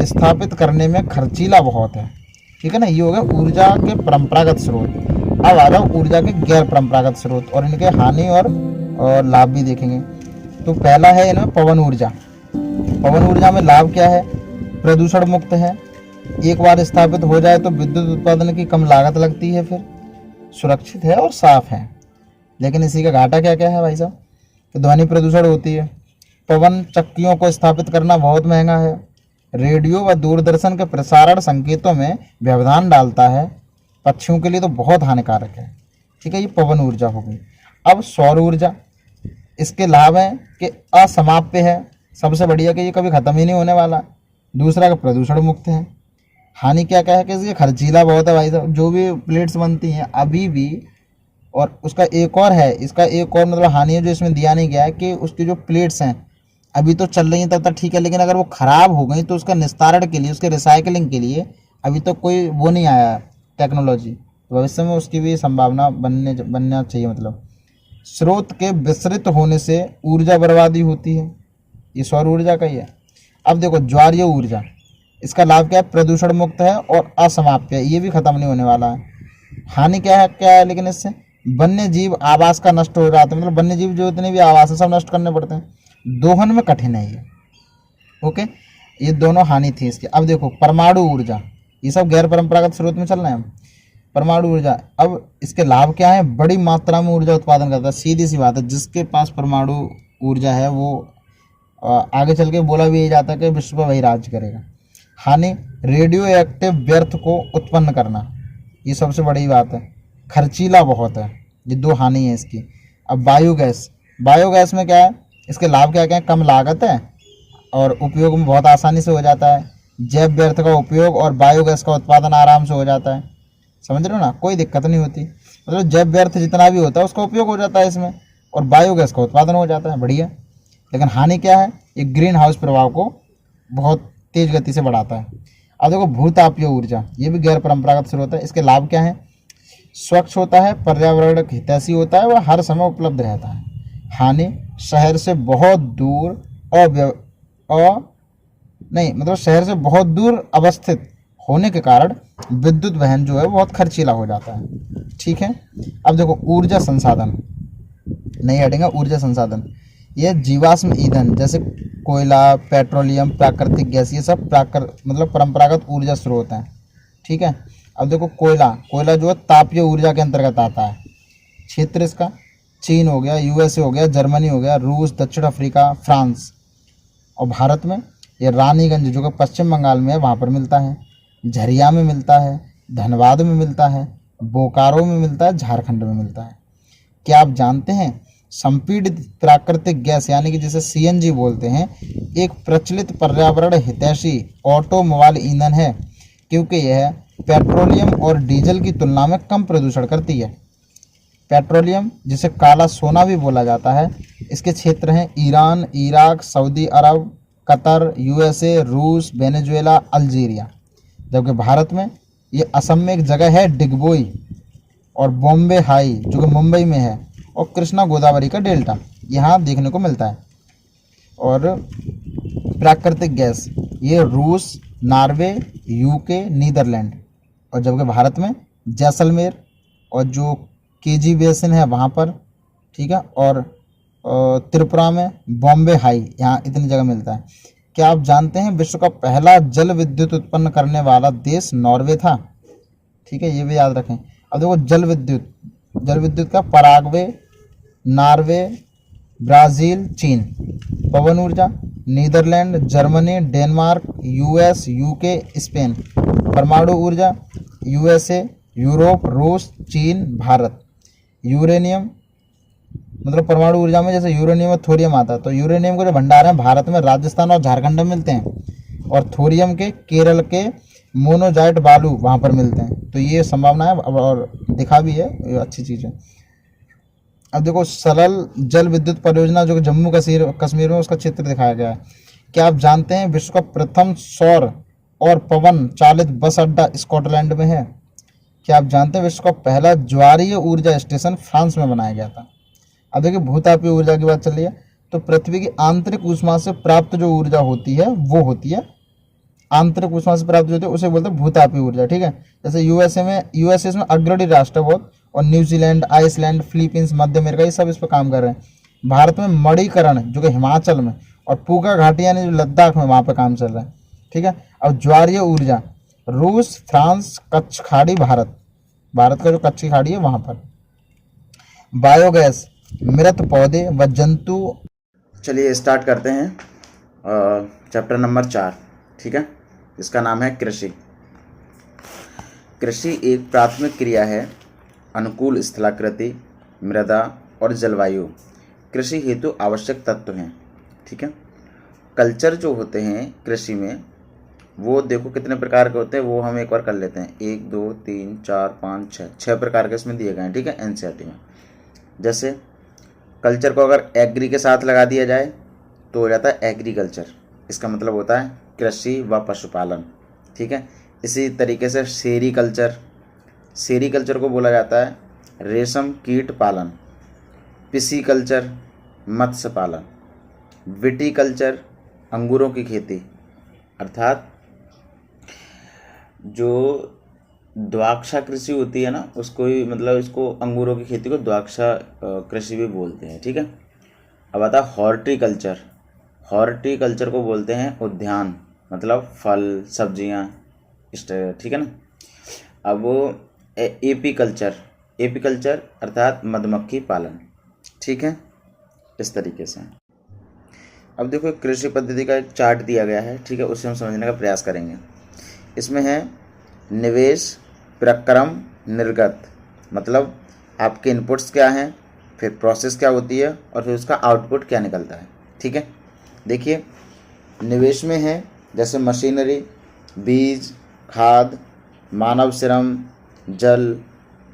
स्थापित करने में खर्चीला बहुत है, ठीक है ना। ये हो गया ऊर्जा के परंपरागत स्रोत। अब आ जाओ ऊर्जा के गैर परंपरागत स्रोत और इनके हानि और लाभ भी देखेंगे। तो पहला है इनमें पवन ऊर्जा। पवन ऊर्जा में लाभ क्या है? प्रदूषण मुक्त है, एक बार स्थापित हो जाए तो विद्युत उत्पादन की कम लागत लगती है, फिर सुरक्षित है और साफ है। लेकिन इसी का घाटा क्या क्या है भाई साहब? तो ध्वनि प्रदूषण होती है, पवन चक्कियों को स्थापित करना बहुत महंगा है, रेडियो व दूरदर्शन के प्रसारण संकेतों में व्यवधान डालता है, पक्षियों के लिए तो बहुत हानिकारक है, ठीक है। ये पवन ऊर्जा हो गई। अब सौर ऊर्जा, इसके लाभ हैं कि असमाप्य है, सबसे बढ़िया कि ये कभी ख़त्म ही नहीं होने वाला। दूसरा का प्रदूषण मुक्त है। हानि क्या क्या है कि इसके खर्चीला बहुत है भाई साहब, जो भी प्लेट्स बनती हैं अभी भी। और उसका एक और है, इसका एक और मतलब हानि है जो इसमें दिया नहीं गया है कि उसकी जो प्लेट्स हैं अभी तो चल रही हैं तब तक ठीक है, लेकिन अगर वो ख़राब हो गई तो उसका निस्तारण के लिए, उसके रिसाइकलिंग के लिए अभी तो कोई वो नहीं आया टेक्नोलॉजी। भविष्य में उसकी भी संभावना बनना चाहिए। मतलब स्रोत के विस्तृत होने से ऊर्जा बर्बादी होती है, ये सौर ऊर्जा का ही है। अब देखो ज्वारीय ऊर्जा, इसका लाभ क्या है? प्रदूषण मुक्त है और असमाप्य है, ये भी खत्म नहीं होने वाला है। हानि क्या है लेकिन इससे वन्य जीव आवास का नष्ट हो जाता है, मतलब वन्य जीव जो इतने भी आवास है सब नष्ट करने पड़ते हैं। दोहन में कठिन है ये, ओके। ये दोनों हानि थी इसकी। अब देखो परमाणु ऊर्जा, ये सब गैर परंपरागत स्रोत में चल रहे हैं। परमाणु ऊर्जा, अब इसके लाभ क्या है? बड़ी मात्रा में ऊर्जा उत्पादन करता है, सीधी सी बात है। जिसके पास परमाणु ऊर्जा है वो आगे चल के बोला भी यही जाता है कि विश्व पर वही राज करेगा। हानि रेडियो एक्टिव व्यर्थ को उत्पन्न करना, ये सबसे बड़ी बात है, खर्चीला बहुत है। ये दो हानि है इसकी। अब बायोगैस, बायोगैस में क्या है? इसके लाभ क्या क्या है? कम लागत है और उपयोग में बहुत आसानी से हो जाता है। जैव व्यर्थ का उपयोग और बायोगैस का उत्पादन आराम से हो जाता है, समझ रहे हो ना, कोई दिक्कत नहीं होती। मतलब जैव व्यर्थ जितना भी होता है उसका उपयोग हो जाता है इसमें, और बायोगैस का उत्पादन हो जाता है, बढ़िया। लेकिन हानि क्या है? ये ग्रीन हाउस प्रभाव को बहुत तेज गति से बढ़ाता है। अब देखो भूतापीय ऊर्जा, ये भी गैर परंपरागत स्रोत है। इसके लाभ क्या है? स्वच्छ होता है, पर्यावरण हितैषी होता है, वह हर समय उपलब्ध रहता है। हानि शहर से बहुत दूर शहर से बहुत दूर अवस्थित होने के कारण विद्युत वहन जो है बहुत खर्चीला हो जाता है, ठीक है। अब देखो ऊर्जा संसाधन, नहीं हटेगा ऊर्जा संसाधन, यह जीवाश्म ईंधन जैसे कोयला, पेट्रोलियम, प्राकृतिक गैस, ये सब परंपरागत ऊर्जा स्रोत हैं, ठीक है। अब देखो कोयला जो है तापीय ऊर्जा के अंतर्गत आता है। क्षेत्र इसका चीन हो गया, यूएसए हो गया, जर्मनी हो गया, रूस, दक्षिण अफ्रीका, फ्रांस। और भारत में ये रानीगंज जो कि पश्चिम बंगाल में है वहाँ पर मिलता है, झरिया में मिलता है, धनबाद में मिलता है, बोकारो में मिलता है, झारखंड में मिलता है। क्या आप जानते हैं संपीड़ित प्राकृतिक गैस यानी कि जिसे सीएनजी बोलते हैं, एक प्रचलित पर्यावरण हितैषी ऑटोमोबाइल ईंधन है, क्योंकि यह पेट्रोलियम और डीजल की तुलना में कम प्रदूषण करती है। पेट्रोलियम जिसे काला सोना भी बोला जाता है, इसके क्षेत्र हैं ईरान, इराक, सऊदी अरब, कतर, यूएसए, रूस, वेनेजुएला, अल्जीरिया। जबकि भारत में ये असम में एक जगह है डिगबोई, और बॉम्बे हाई जो कि मुंबई में है, और कृष्णा गोदावरी का डेल्टा यहाँ देखने को मिलता है। और प्राकृतिक गैस ये रूस, नॉर्वे, यूके, नीदरलैंड। और जबकि भारत में जैसलमेर और जो केजी बेसिन है वहाँ पर, ठीक है, और त्रिपुरा में बॉम्बे हाई, यहाँ इतनी जगह मिलता है। क्या आप जानते हैं विश्व का पहला जल विद्युत उत्पन्न करने वाला देश नॉर्वे था, ठीक है, ये भी याद रखें। अब देखो जल विद्युत का पराग्वे, नॉर्वे, ब्राज़ील, चीन। पवन ऊर्जा Netherlands, Germany, Denmark, US, UK, Spain. परमाणु ऊर्जा यूएसए, यूरोप, रूस, चीन, भारत। यूरेनियम परमाणु ऊर्जा में जैसे यूरेनियम और थोरियम आता है, तो यूरेनियम के जो भंडार हैं भारत में राजस्थान और झारखंड में मिलते हैं, और थोरियम के केरल के मोनोजाइट बालू वहाँ पर मिलते हैं। तो ये संभावना है और दिखा भी है, ये अच्छी चीज़ है। अब देखो सरल जल विद्युत परियोजना जो कि जम्मू कश्मीर में उसका चित्र दिखाया गया है। क्या आप जानते हैं विश्व का प्रथम सौर और पवन चालित बस अड्डा स्कॉटलैंड में है? क्या आप जानते हैं विश्व का पहला ज्वारीय ऊर्जा स्टेशन फ्रांस में बनाया गया था? अब देखिए भूतापीय ऊर्जा की बात चल रही है, तो पृथ्वी की आंतरिक ऊष्मा से प्राप्त जो ऊर्जा होती है वो होती है, आंतरिक ऊष्मा से प्राप्त होती है उसे बोलते हैं भूतापीय ऊर्जा। ठीक है, जैसे यूएसए इसमें अग्रणी राष्ट्र है बहुत, और न्यूजीलैंड, आइसलैंड, फिलीपींस, मध्य अमेरिका, ये सब इस पर काम कर रहे हैं। भारत में मणिकरण जो कि हिमाचल में, और पूका घाटी यानी जो लद्दाख में, वहाँ पे काम चल रहा है। ठीक है, अब ज्वारीय ऊर्जा रूस, फ्रांस, कच्छ खाड़ी, भारत का जो कच्ची खाड़ी है वहाँ पर। बायोगैस मृत पौधे व जंतु। चलिए स्टार्ट करते हैं चैप्टर नंबर 4। ठीक है, इसका नाम है कृषि। कृषि एक प्राथमिक क्रिया है। अनुकूल स्थलाकृति, मृदा और जलवायु कृषि हेतु आवश्यक तत्व हैं। ठीक है, कल्चर जो होते हैं कृषि में वो देखो कितने प्रकार के होते हैं, वो हम एक बार कर लेते हैं। 1 2 3 4 5 6 प्रकार के इसमें दिए गए हैं। ठीक है, एनसीईआरटी में। जैसे कल्चर को अगर एग्री के साथ लगा दिया जाए तो हो जाता है एग्रीकल्चर, इसका मतलब होता है कृषि व पशुपालन। ठीक है, इसी तरीके से सेरीकल्चर को बोला जाता है रेशम कीट पालन। पिसीकल्चर मत्स्य पालन। विटीकल्चर अंगूरों की खेती, अर्थात जो द्राक्षा कृषि होती है ना, उसको ही मतलब इसको अंगूरों की खेती को द्राक्षा कृषि भी बोलते हैं। ठीक है, अब आता है हॉर्टिकल्चर। हॉर्टिकल्चर को बोलते हैं उद्यान, मतलब फल सब्जियां इस तरह। ठीक है ना। अब एपीकल्चर अर्थात मधुमक्खी पालन। ठीक है, इस तरीके से। अब देखो कृषि पद्धति का एक चार्ट दिया गया है। ठीक है, उसे हम समझने का प्रयास करेंगे। इसमें है निवेश, प्रक्रम, निर्गत, मतलब आपके इनपुट्स क्या हैं, फिर प्रोसेस क्या होती है, और फिर उसका आउटपुट क्या निकलता है। ठीक है, देखिए निवेश में है जैसे मशीनरी, बीज, खाद, मानव श्रम, जल,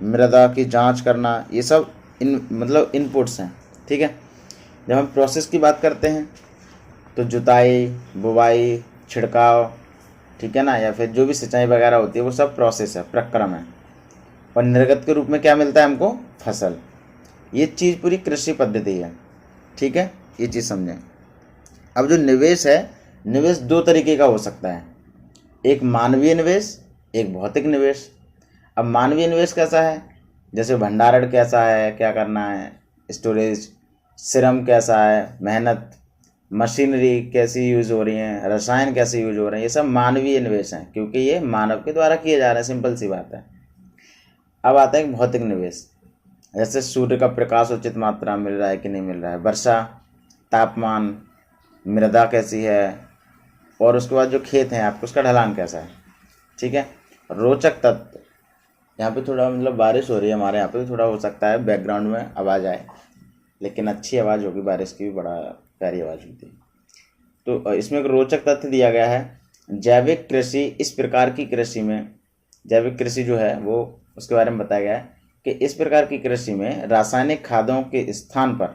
मृदा की जांच करना, ये सब मतलब इनपुट्स हैं। ठीक है, जब हम प्रोसेस की बात करते हैं तो जुताई, बुवाई, छिड़काव, ठीक है ना, या फिर जो भी सिंचाई वगैरह होती है वो सब प्रोसेस है, प्रक्रम है। और निर्गत के रूप में क्या मिलता है हमको, फसल। ये चीज़ पूरी कृषि पद्धति है। ठीक है, ये चीज़ समझें। अब जो निवेश है, निवेश दो तरीके का हो सकता है, एक मानवीय निवेश, एक भौतिक निवेश। अब मानवीय निवेश कैसा है, जैसे भंडारण कैसा है, क्या करना है, स्टोरेज, श्रम कैसा है, मेहनत, मशीनरी कैसी यूज़ हो रही हैं, रसायन कैसे यूज हो रहे हैं, ये सब मानवीय निवेश हैं, क्योंकि ये मानव के द्वारा किए जा रहे हैं, सिंपल सी बात है। अब आता है भौतिक निवेश, जैसे सूर्य का प्रकाश उचित मात्रा मिल रहा है कि नहीं मिल रहा है, वर्षा, तापमान, मृदा कैसी है, और उसके बाद जो खेत हैं आपको उसका ढलान कैसा है। ठीक है, रोचक तत्व, यहाँ पे थोड़ा मतलब बारिश हो रही है हमारे यहाँ पे, तो थोड़ा हो सकता है बैकग्राउंड में आवाज़ आए, लेकिन अच्छी आवाज़ होगी, बारिश की भी बड़ा प्यारी आवाज़ होती है। तो इसमें एक रोचक तथ्य दिया गया है, जैविक कृषि, इस प्रकार की कृषि में, जैविक कृषि जो है वो उसके बारे में बताया गया है कि इस प्रकार की कृषि में रासायनिक खादों के स्थान पर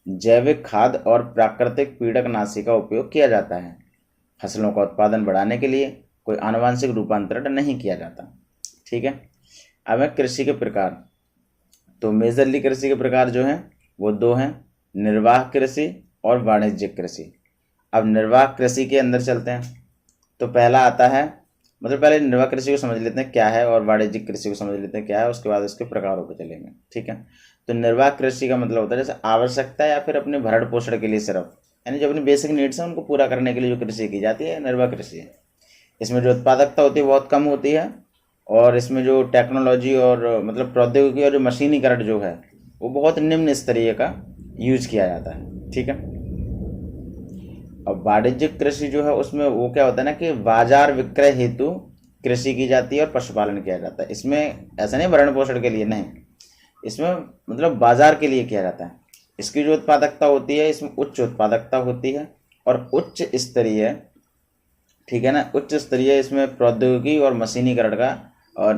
जैविक खाद और प्राकृतिक पीड़कनाशी का उपयोग किया जाता है। फसलों का उत्पादन बढ़ाने के लिए कोई आनुवंशिक रूपांतरण नहीं किया जाता। ठीक है, अब है कृषि के प्रकार। तो मेजरली कृषि के प्रकार जो हैं वो दो हैं, निर्वाह कृषि और वाणिज्यिक कृषि। अब निर्वाह कृषि के अंदर चलते हैं, तो पहला आता है, मतलब पहले निर्वाह कृषि को समझ लेते हैं क्या है, और वाणिज्यिक कृषि को समझ लेते हैं क्या है, उसके बाद उसके प्रकारों पर चलेंगे। ठीक है, तो निर्वाह कृषि का मतलब होता है जैसे आवश्यकता या फिर अपने भरण पोषण के लिए सिर्फ, यानी जो अपनी बेसिक नीड्स हैं उनको पूरा करने के लिए जो कृषि की जाती है, निर्वाह कृषि है। इसमें जो उत्पादकता होती है बहुत कम होती है, और इसमें जो टेक्नोलॉजी और मतलब प्रौद्योगिकी और जो मशीनीकरण जो है वो बहुत निम्न स्तरीय का यूज किया जाता है। ठीक है, अब वाणिज्यिक कृषि जो है उसमें वो क्या होता है ना कि बाजार विक्रय हेतु कृषि की जाती है और पशुपालन किया जाता है। इसमें ऐसा नहीं भरण पोषण के लिए, नहीं, इसमें मतलब बाजार के लिए किया जाता है। इसकी जो उत्पादकता होती है इसमें उच्च उत्पादकता होती है और उच्च स्तरीय ठीक है ना। उच्च स्तरीय इसमें प्रौद्योगिकी और मशीनीकरण का और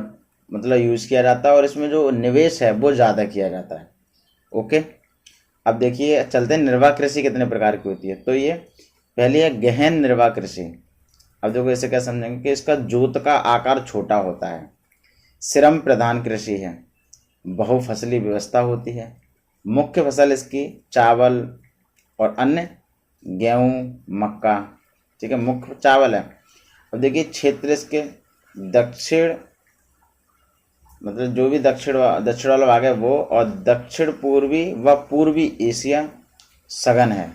मतलब यूज़ किया जाता है और इसमें जो निवेश है वो ज़्यादा किया जाता है। ओके, अब देखिए चलते हैं निर्वाह कृषि कितने प्रकार की होती है। तो ये पहली है गहन निर्वाह कृषि। अब देखो इसे क्या समझेंगे कि इसका जोत का आकार छोटा होता है, श्रम प्रधान कृषि है, बहुफसली व्यवस्था होती है, मुख्य फसल इसकी चावल और अन्य गेहूँ मक्का, ठीक है, मुख्य चावल है। अब देखिए क्षेत्र इसके दक्षिण मतलब जो भी दक्षिण वाला भाग है वो, और दक्षिण पूर्वी व पूर्वी एशिया सघन है,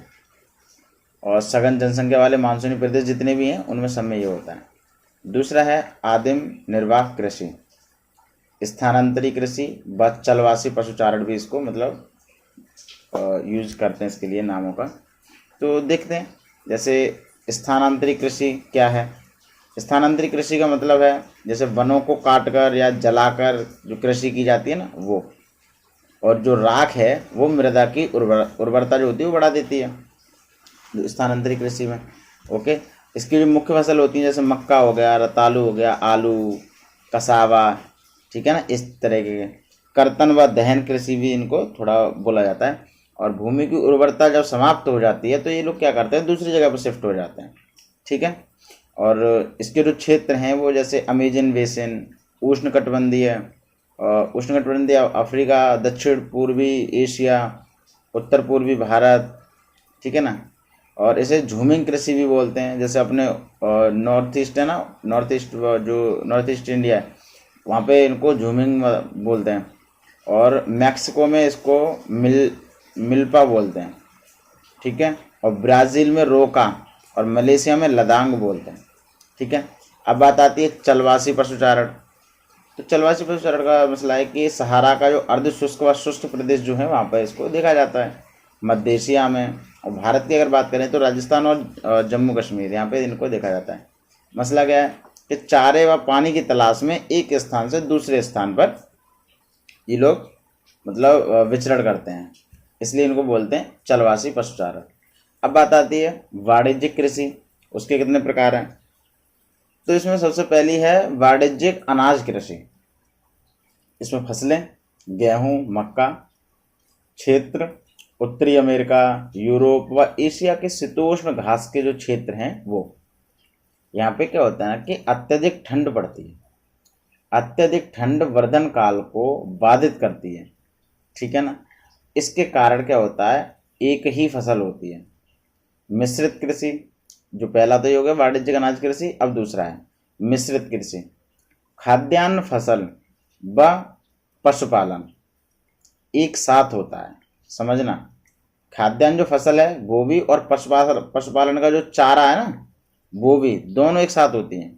और सघन जनसंख्या वाले मानसूनी प्रदेश जितने भी हैं उनमें सब में ये होता है। दूसरा है आदिम निर्वाह कृषि, स्थानांतरी कृषि व चलवासी पशुचारण भी इसको मतलब यूज करते हैं इसके लिए नामों का। तो देखते हैं जैसे स्थानांतरी कृषि क्या है। स्थानांतरी कृषि का मतलब है जैसे वनों को काटकर या जलाकर जो कृषि की जाती है ना वो, और जो राख है वो मृदा की उर्वरता जो होती है वो बढ़ा देती है स्थानांतरी कृषि में। ओके, इसकी जो मुख्य फसल होती है जैसे मक्का हो गया, रतालू हो गया, आलू, कसावा, ठीक है ना, इस तरह के। कर्तन व दहन कृषि भी इनको थोड़ा बोला जाता है। और भूमि की उर्वरता जब समाप्त हो जाती है तो ये लोग क्या करते हैं, दूसरी जगह पर शिफ्ट हो जाते हैं, ठीक है। और इसके जो क्षेत्र हैं वो जैसे अमेजन बेसिन, उष्णकटिबंधीय अफ्रीका, दक्षिण पूर्वी एशिया, उत्तर पूर्वी भारत, ठीक है ना। और इसे झूमिंग कृषि भी बोलते हैं, जैसे अपने नॉर्थ ईस्ट है ना, नॉर्थ ईस्ट इंडिया है वहाँ पे इनको झूमिंग बोलते हैं। और मैक्सिको में इसको मिल्पा बोलते हैं, ठीक है। और ब्राज़ील में रोका और मलेशिया में लदांग बोलते हैं, ठीक है। अब बात आती है चलवासी पशुचारण। तो चलवासी पशुचारण का मसला है कि सहारा का जो अर्ध शुष्क व शुष्क प्रदेश जो है वहाँ पर इसको देखा जाता है, मध्य एशिया में। और भारत की अगर बात करें तो राजस्थान और जम्मू कश्मीर यहाँ पे इनको देखा जाता है। मसला क्या है कि चारे व पानी की तलाश में एक स्थान से दूसरे स्थान पर ये लोग मतलब विचरण करते हैं, इसलिए इनको बोलते हैं चलवासी पशुचारण। अब बात आती है वाणिज्यिक कृषि, उसके कितने प्रकार हैं। तो इसमें सबसे पहली है वाणिज्यिक अनाज कृषि। इसमें फसलें गेहूं, मक्का, क्षेत्र उत्तरी अमेरिका, यूरोप व एशिया के शीतोष्ण घास के जो क्षेत्र हैं वो। यहाँ पे क्या होता है ना कि अत्यधिक ठंड पड़ती है, अत्यधिक ठंड वर्धन काल को बाधित करती है, ठीक है ना। इसके कारण क्या होता है, एक ही फसल होती है। मिश्रित कृषि, जो पहला तो ये हो गया वाणिज्यिक अनाज कृषि, अब दूसरा है मिश्रित कृषि। खाद्यान्न फसल व पशुपालन एक साथ होता है, समझना। खाद्यान्न जो फसल है वो भी, और पशुपालन का जो चारा है ना वो भी, दोनों एक साथ होती हैं।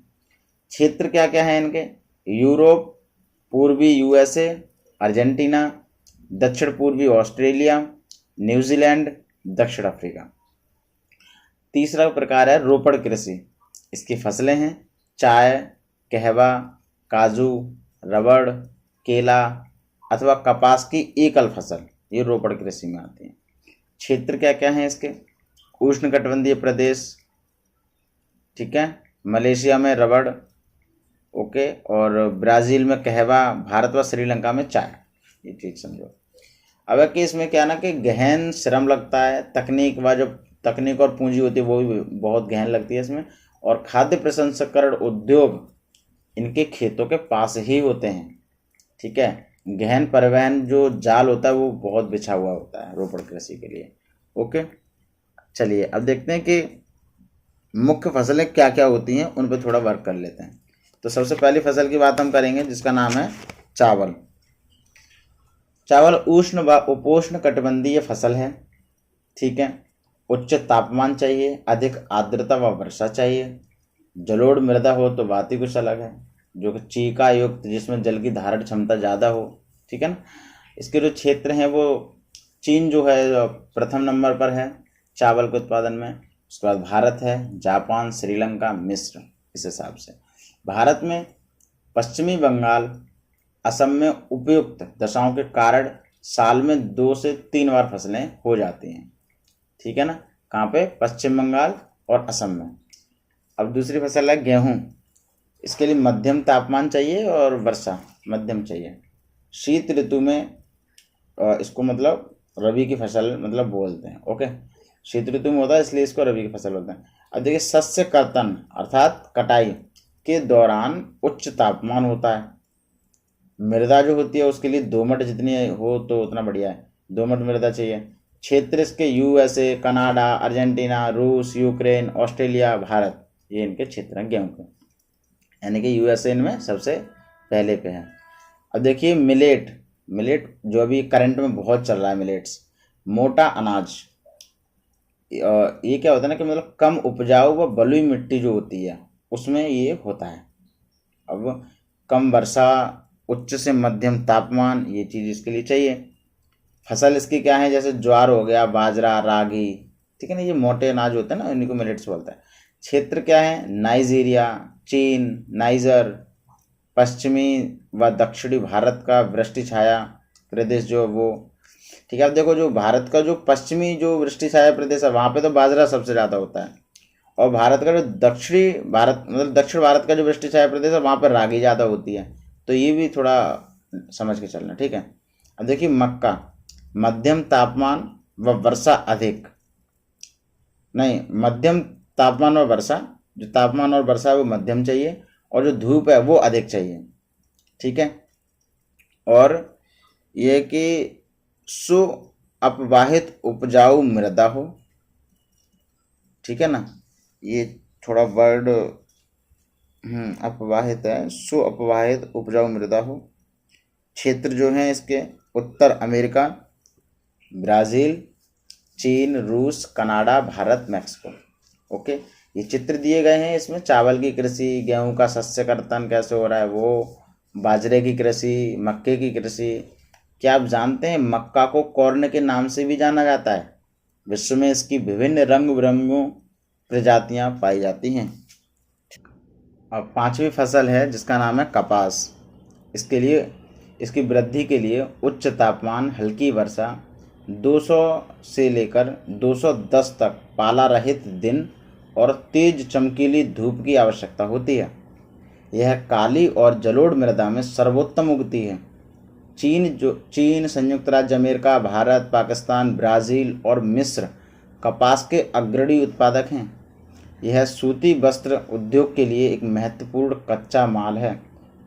क्षेत्र क्या क्या है इनके, यूरोप, पूर्वी यूएसए, अर्जेंटीना, दक्षिण पूर्वी ऑस्ट्रेलिया, न्यूजीलैंड, दक्षिण अफ्रीका। तीसरा प्रकार है रोपड़ कृषि। इसकी फसलें हैं चाय, कहवा, काजू, रबड़, केला अथवा कपास की एकल फसल, ये रोपड़ कृषि में आती है। क्षेत्र क्या क्या है इसके, उष्णकटिबंधीय प्रदेश, ठीक है, मलेशिया में रबड़, ओके, और ब्राज़ील में कहवा, भारत व श्रीलंका में चाय, ये चीज़ समझो। अब कि इसमें क्या ना कि गहन श्रम लगता है, तकनीक और पूंजी होती है वो भी बहुत गहन लगती है इसमें। और खाद्य प्रसंस्करण उद्योग इनके खेतों के पास ही होते हैं, ठीक है। गहन परिवहन जो जाल होता है वो बहुत बिछा हुआ होता है रोपड़ कृषि के लिए। ओके, चलिए अब देखते हैं कि मुख्य फसलें क्या क्या होती हैं, उन पर थोड़ा वर्क कर लेते हैं। तो सबसे पहली फसल की बात हम करेंगे जिसका नाम है चावल। चावल उष्ण व उपोष्ण कटिबंधीय फसल है, ठीक है। उच्च तापमान चाहिए, अधिक आर्द्रता व वर्षा चाहिए, जलोढ़ मृदा हो तो बात ही कुछ अलग है, जो कि चीका युक्त, जिसमें जल की धारण क्षमता ज़्यादा हो, ठीक है ना। इसके जो क्षेत्र हैं वो चीन जो है प्रथम नंबर पर है चावल के उत्पादन में, उसके बाद भारत है, जापान, श्रीलंका, मिस्र। इस हिसाब से भारत में पश्चिमी बंगाल, असम में उपयुक्त दशाओं के कारण साल में 2 से 3 बार फसलें हो जाती हैं, ठीक है ना। कहाँ पे, पश्चिम बंगाल और असम में। अब दूसरी फसल है गेहूँ। इसके लिए मध्यम तापमान चाहिए और वर्षा मध्यम चाहिए। शीत ऋतु में इसको मतलब रबी की फसल मतलब बोलते हैं। ओके, शीत ऋतु में होता है इसलिए इसको रबी की फसल बोलते हैं। अब देखिए, शस्य कर्तन अर्थात कटाई के दौरान उच्च तापमान होता है। मृदा जो होती है उसके लिए दोमट जितनी हो तो उतना बढ़िया है, दोमट मृदा चाहिए। क्षेत्र इसके यूएसए, कनाडा, अर्जेंटीना, रूस, यूक्रेन, ऑस्ट्रेलिया, भारत, ये इनके क्षेत्र हैं गेहूँ के, यानी कि यूएसए इनमें सबसे पहले पे है। अब देखिए मिलेट, मिलेट जो अभी करंट में बहुत चल रहा है, मिलेट्स मोटा अनाज। ये क्या होता है ना कि मतलब कम उपजाऊ व बलुई मिट्टी जो होती है उसमें ये होता है। अब कम वर्षा, उच्च से मध्यम तापमान, ये चीज़ इसके लिए चाहिए। फसल इसकी क्या है, जैसे ज्वार हो गया, बाजरा, रागी, ठीक है ना, ये मोटे अनाज होते हैं ना, इन्हीं को मिलेट्स बोलता है। क्षेत्र क्या है, नाइजीरिया, चीन, नाइजर, पश्चिमी व दक्षिणी भारत का वृष्टि छाया प्रदेश जो वो, ठीक है। अब देखो जो भारत का जो पश्चिमी जो वृष्टि छाया प्रदेश है वहाँ पे तो बाजरा सबसे ज़्यादा होता है, और भारत का जो दक्षिणी भारत मतलब दक्षिण भारत का जो वृष्टि छाया प्रदेश है वहाँ पर रागी ज़्यादा होती है। तो ये भी थोड़ा समझ के चलना, ठीक है। अब देखिए मक्का, मध्यम तापमान व वर्षा अधिक, नहीं मध्यम तापमान और वर्षा, जो तापमान और वर्षा है वो मध्यम चाहिए, और जो धूप है वो अधिक चाहिए, ठीक है। और ये कि सु अपवाहित उपजाऊ मृदा हो, ठीक है ना, ये थोड़ा वर्ड अपवाहित है, सु अपवाहित उपजाऊ मृदा हो। क्षेत्र जो है इसके उत्तर अमेरिका, ब्राज़ील, चीन, रूस, कनाडा, भारत, मैक्सिको। ओके, ये चित्र दिए गए हैं, इसमें चावल की कृषि, गेहूं का शस्य कर्तन कैसे हो रहा है वो, बाजरे की कृषि, मक्के की कृषि। क्या आप जानते हैं मक्का को कॉर्न के नाम से भी जाना जाता है। विश्व में इसकी विभिन्न रंग बिरंगों प्रजातियां पाई जाती हैं। अब पांचवी फसल है जिसका नाम है कपास। इसके लिए इसकी वृद्धि के लिए उच्च तापमान, हल्की वर्षा, 200 से लेकर 210 तक पाला रहित दिन और तेज चमकीली धूप की आवश्यकता होती है। यह काली और जलोढ़ मृदा में सर्वोत्तम उगती है। चीन, संयुक्त राज्य अमेरिका, भारत, पाकिस्तान, ब्राज़ील और मिस्र कपास के अग्रणी उत्पादक हैं। यह सूती वस्त्र उद्योग के लिए एक महत्वपूर्ण कच्चा माल है,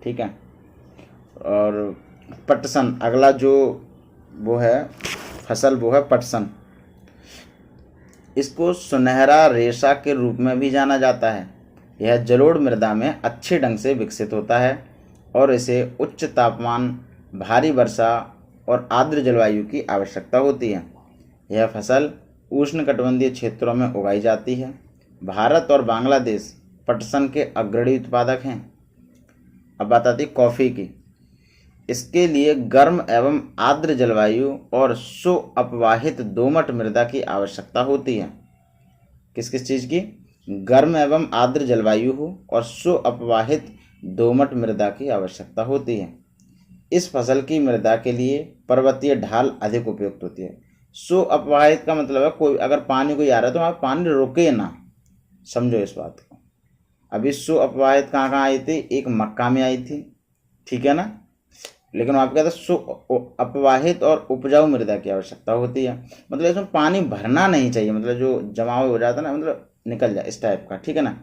ठीक है। और पटसन, अगला जो वो है फसल वो है पटसन। इसको सुनहरा रेशा के रूप में भी जाना जाता है। यह जलोढ़ मृदा में अच्छे ढंग से विकसित होता है और इसे उच्च तापमान, भारी वर्षा और आर्द्र जलवायु की आवश्यकता होती है। यह फसल उष्णकटिबंधीय क्षेत्रों में उगाई जाती है। भारत और बांग्लादेश पटसन के अग्रणी उत्पादक हैं। अब बात आती है कॉफ़ी की। इसके लिए गर्म एवं आर्द्र जलवायु और सुअपवाहित दोमट मृदा की आवश्यकता होती है। किस किस चीज़ की, गर्म एवं आर्द्र जलवायु हो और सुअपवाहित दोमट मृदा की आवश्यकता होती है। इस फसल की मृदा के लिए पर्वतीय ढाल अधिक उपयुक्त होती है। सुअपवाहित का मतलब है कोई अगर पानी कोई आ रहा है तो वहाँ पानी रुके ना, समझो इस बात को। अभी सुअपवाहित कहाँ कहाँ आई थी, एक मक्का में आई थी, ठीक है ना, लेकिन वहाँ पे कहते हैं सुअपवाहित और उपजाऊ मृदा की आवश्यकता होती है। मतलब इसमें पानी भरना नहीं चाहिए, मतलब जो जमाव हो जाता है ना, मतलब निकल जाए इस टाइप का, ठीक है ना।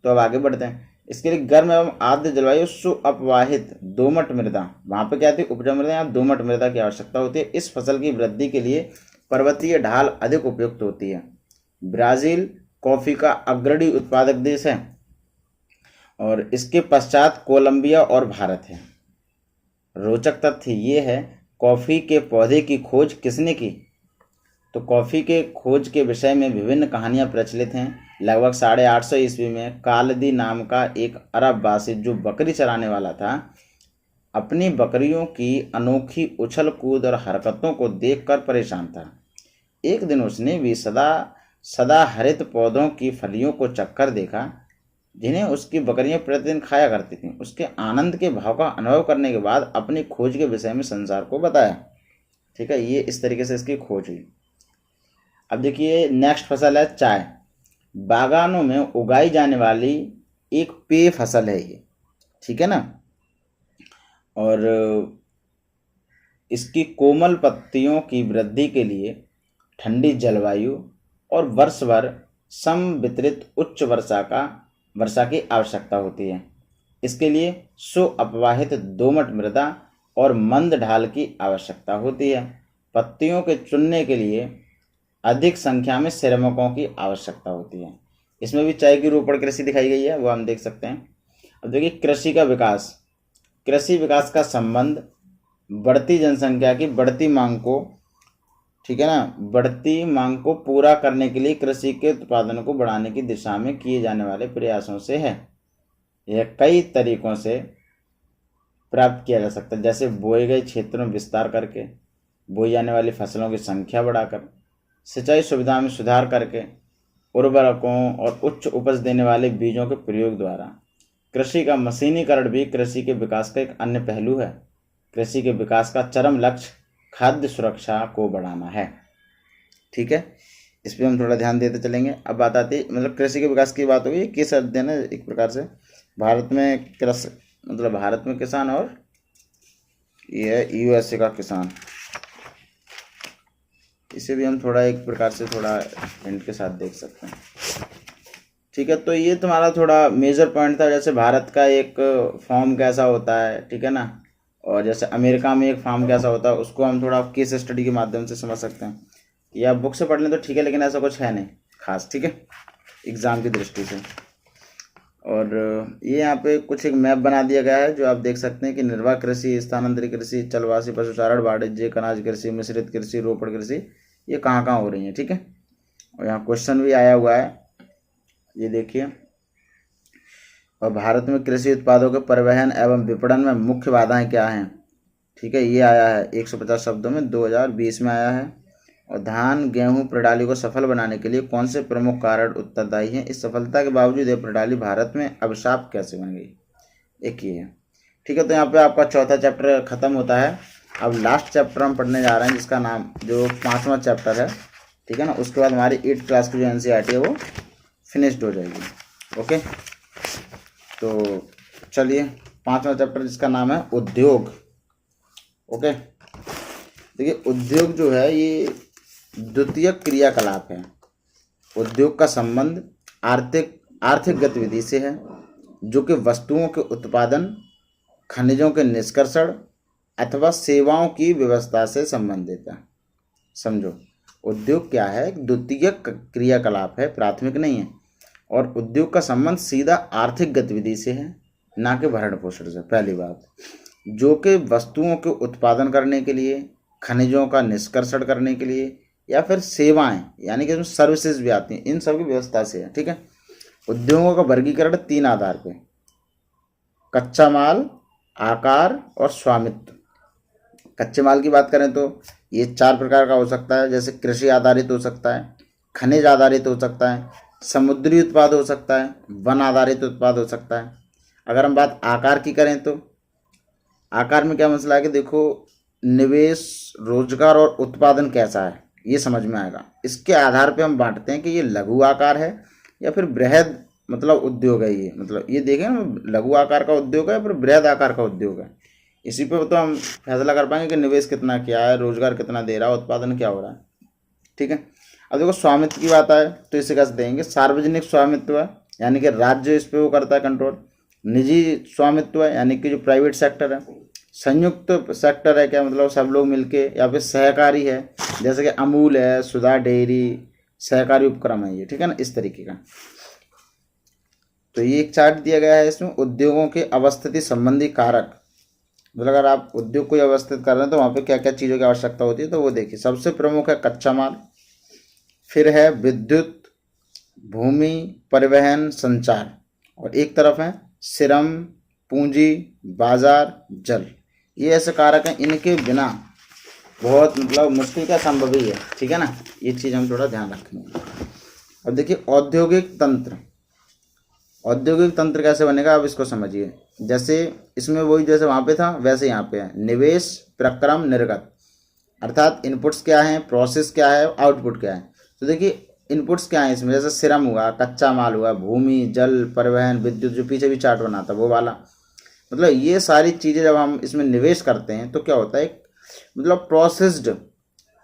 तो अब आगे बढ़ते हैं। इसके लिए गर्म एवं आर्द्र जलवायु, सुअपवाहित दोमट मृदा, वहाँ पे क्या थी उपजाऊ मृदा, यहाँ दोमट मृदा की आवश्यकता होती है। इस फसल की वृद्धि के लिए पर्वतीय ढाल अधिक उपयुक्त होती है। ब्राज़ील कॉफ़ी का अग्रणी उत्पादक देश है और इसके पश्चात कोलंबिया और भारत है। रोचक तथ्य ये है, कॉफ़ी के पौधे की खोज किसने की? तो कॉफ़ी के खोज के विषय में विभिन्न कहानियाँ प्रचलित हैं। लगभग 850 ईस्वी में कालदी नाम का एक अरबवासी जो बकरी चराने वाला था, अपनी बकरियों की अनोखी उछल कूद और हरकतों को देखकर परेशान था। एक दिन उसने भी सदा हरित पौधों की फलियों को चखकर देखा जिन्हें उसकी बकरियां प्रतिदिन खाया करती थीं। उसके आनंद के भाव का अनुभव करने के बाद अपनी खोज के विषय में संसार को बताया, ठीक है। ये इस तरीके से इसकी खोज हुई। अब देखिए नेक्स्ट फसल है चाय। बागानों में उगाई जाने वाली एक पेय फसल है ये, ठीक है ना। और इसकी कोमल पत्तियों की वृद्धि के लिए ठंडी जलवायु और वर्ष भर समवितरित उच्च वर्षा की आवश्यकता होती है। इसके लिए सुअपवाहित दोमट मृदा और मंद ढाल की आवश्यकता होती है। पत्तियों के चुनने के लिए अधिक संख्या में श्रमिकों की आवश्यकता होती है। इसमें भी चाय की रोपण कृषि दिखाई गई है, वो हम देख सकते हैं। अब देखिए कृषि का विकास। कृषि विकास का संबंध बढ़ती जनसंख्या की बढ़ती मांग को, ठीक है ना, बढ़ती मांग को पूरा करने के लिए कृषि के उत्पादन को बढ़ाने की दिशा में किए जाने वाले प्रयासों से है। यह कई तरीकों से प्राप्त किया जा सकता है, जैसे बोए गए क्षेत्रों में विस्तार करके, बोई जाने वाली फसलों की संख्या बढ़ाकर, सिंचाई सुविधा में सुधार करके, उर्वरकों और उच्च उपज देने वाले बीजों के प्रयोग द्वारा। कृषि का मशीनीकरण भी कृषि के विकास का एक अन्य पहलू है। कृषि के विकास का चरम लक्ष्य खाद्य सुरक्षा को बढ़ाना है, ठीक है। इस पर हम थोड़ा ध्यान देते चलेंगे। अब बात आती है, मतलब कृषि के विकास की बात होगी, किस अध्ययन है एक प्रकार से भारत में कृषि, मतलब भारत में किसान और ये यूएसए का किसान। इसे भी हम थोड़ा एक प्रकार से थोड़ा हिंट के साथ देख सकते हैं, ठीक है। तो ये तुम्हारा थोड़ा मेजर पॉइंट था, जैसे भारत का एक फॉर्म कैसा होता है, ठीक है ना, और जैसे अमेरिका में एक फॉर्म कैसा होता है, उसको हम थोड़ा केस स्टडी के माध्यम से समझ सकते हैं, या बुक से पढ़ लें तो ठीक है, लेकिन ऐसा कुछ है नहीं खास, ठीक है, एग्ज़ाम की दृष्टि से। और ये यहाँ पे कुछ एक मैप बना दिया गया है, जो आप देख सकते हैं कि निर्वाह कृषि, स्थानांतरित कृषि, चलवासी पशुचारण, वाणिज्य, अनाज कृषि, मिश्रित कृषि, रोपण कृषि, ये कहाँ कहाँ हो रही हैं, ठीक है। और यहाँ क्वेश्चन भी आया हुआ है, ये देखिए। और भारत में कृषि उत्पादों के परिवहन एवं विपणन में मुख्य बाधाएं क्या हैं, ठीक है, ये आया है 150 शब्दों में, 2020 में आया है। और धान गेहूं प्रणाली को सफल बनाने के लिए कौन से प्रमुख कारण उत्तरदायी हैं? इस सफलता के बावजूद यह प्रणाली भारत में अभिशाप कैसे बन गई? एक ये है, ठीक है। तो यहाँ पे आपका चौथा चैप्टर खत्म होता है। अब लास्ट चैप्टर हम पढ़ने जा रहे हैं, जिसका नाम जो 5वां चैप्टर है, ठीक है ना। उसके बाद हमारी 8th क्लास की जो NCERT है वो फिनिश्ड हो जाएगी। ओके, तो चलिए 5वां चैप्टर जिसका नाम है उद्योग। ओके, देखिए उद्योग जो है ये द्वितीयक क्रियाकलाप है। उद्योग का संबंध आर्थिक गतिविधि से है, जो कि वस्तुओं के उत्पादन, खनिजों के निष्कर्षण अथवा सेवाओं की व्यवस्था से संबंधित है। समझो, उद्योग क्या है? द्वितीयक क्रियाकलाप है, प्राथमिक नहीं है। और उद्योग का संबंध सीधा आर्थिक गतिविधि से है, ना कि भरण पोषण से। पहली बात, जो कि वस्तुओं के उत्पादन करने के लिए, खनिजों का निष्कर्षण करने के लिए, या फिर सेवाएं, यानी कि इसमें सर्विसेज भी आती हैं, इन सब की व्यवस्था से है, ठीक है। उद्योगों का वर्गीकरण 3 आधार पे: कच्चा माल, आकार और स्वामित्व। कच्चे माल की बात करें तो ये 4 प्रकार का हो सकता है, जैसे कृषि आधारित हो सकता है, खनिज आधारित हो सकता है, समुद्री उत्पाद हो सकता है, वन आधारित उत्पाद हो सकता है। अगर हम बात आकार की करें तो आकार में क्या मसला है कि देखो, निवेश, रोजगार और उत्पादन कैसा है ये समझ में आएगा। इसके आधार पे हम बांटते हैं कि ये लघु आकार है या फिर बृहद मतलब उद्योग है। ये मतलब ये देखें ना, लघु आकार का उद्योग है या फिर बृहद आकार का उद्योग है। इसी पे तो हम फैसला कर पाएंगे कि निवेश कितना किया है, रोजगार कितना दे रहा है, उत्पादन क्या हो रहा है, ठीक है। अब देखो स्वामित्व की बात आए तो इसे कैसे देंगे? सार्वजनिक स्वामित्व है, यानी कि राज्य इस पर वो करता है कंट्रोल। निजी स्वामित्व है, यानी कि जो प्राइवेट सेक्टर है। संयुक्त सेक्टर है, क्या मतलब सब लोग मिलके, या फिर सहकारी है, जैसे कि अमूल है, सुधा डेयरी, सहकारी उपक्रम है ये, ठीक है ना, इस तरीके का। तो ये एक चार्ट दिया गया है इसमें उद्योगों के अवस्थिति संबंधी कारक। मतलब अगर आप उद्योग को अवस्थित कर रहे हैं तो वहाँ पे क्या क्या चीज़ों की आवश्यकता होती है, तो वो देखिए। सबसे प्रमुख है कच्चा माल, फिर है विद्युत, भूमि, परिवहन, संचार, और एक तरफ है श्रम, पूंजी, बाजार, जल। ये ऐसे कारक हैं, इनके बिना बहुत मतलब मुश्किल का संभव ही है, ठीक है ना। ये चीज़ हम थोड़ा ध्यान रखेंगे। अब देखिए औद्योगिक तंत्र। औद्योगिक तंत्र कैसे बनेगा, अब इसको समझिए। जैसे इसमें वही जैसे वहाँ पे था वैसे यहाँ पे है, निवेश, प्रक्रम, निर्गत। अर्थात इनपुट्स क्या हैं, प्रोसेस क्या है, आउटपुट क्या है। तो देखिए इनपुट्स क्या है इसमें, जैसे श्रम हुआ, कच्चा माल हुआ, भूमि, जल, परिवहन, विद्युत, जो पीछे भी चार्ट बना था वो वाला, मतलब ये सारी चीज़ें जब हम इसमें निवेश करते हैं तो क्या होता है, मतलब प्रोसेस्ड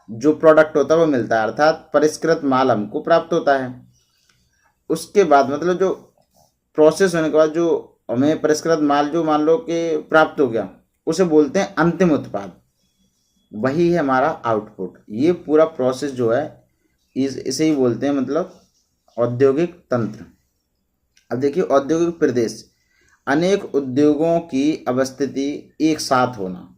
जो प्रोडक्ट होता है वो मिलता है, अर्थात परिष्कृत माल हमको प्राप्त होता है। उसके बाद मतलब जो प्रोसेस होने के बाद जो हमें परिष्कृत माल जो मान लो कि प्राप्त हो गया, उसे बोलते हैं अंतिम उत्पाद, वही है हमारा आउटपुट। ये पूरा प्रोसेस जो है इसे ही बोलते हैं मतलब औद्योगिक तंत्र। अब देखिए औद्योगिक प्रदेश, अनेक उद्योगों की अवस्थिति एक साथ होना,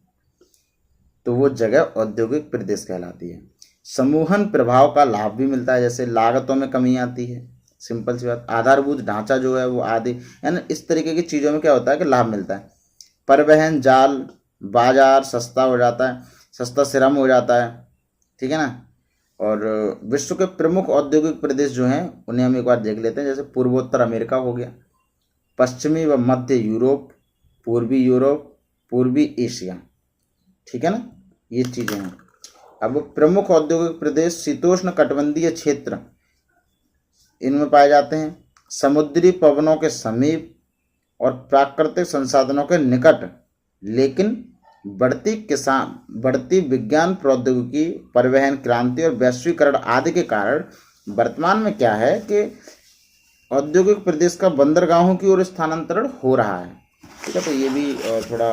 तो वो जगह औद्योगिक प्रदेश कहलाती है। समूहन प्रभाव का लाभ भी मिलता है, जैसे लागतों में कमी आती है, सिंपल सी बात। आधारभूत ढांचा जो है वो आदि, यानी इस तरीके की चीज़ों में क्या होता है कि लाभ मिलता है। परिवहन जाल, बाजार सस्ता हो जाता है, सस्ता श्रम हो जाता है, ठीक है ना। और विश्व के प्रमुख औद्योगिक प्रदेश जो हैं उन्हें हम एक बार देख लेते हैं, जैसे पूर्वोत्तर अमेरिका हो गया, पश्चिमी व मध्य यूरोप, पूर्वी एशिया, ठीक है ना, ये चीज़ें हैं। अब प्रमुख औद्योगिक प्रदेश शीतोष्ण कटिबंधीय क्षेत्र इनमें पाए जाते हैं, समुद्री पवनों के समीप और प्राकृतिक संसाधनों के निकट, लेकिन बढ़ती विज्ञान प्रौद्योगिकी, परिवहन क्रांति और वैश्वीकरण आदि के कारण वर्तमान में क्या है कि औद्योगिक प्रदेश का बंदरगाहों की ओर स्थानांतरण हो रहा है, ठीक है। तो ये भी थोड़ा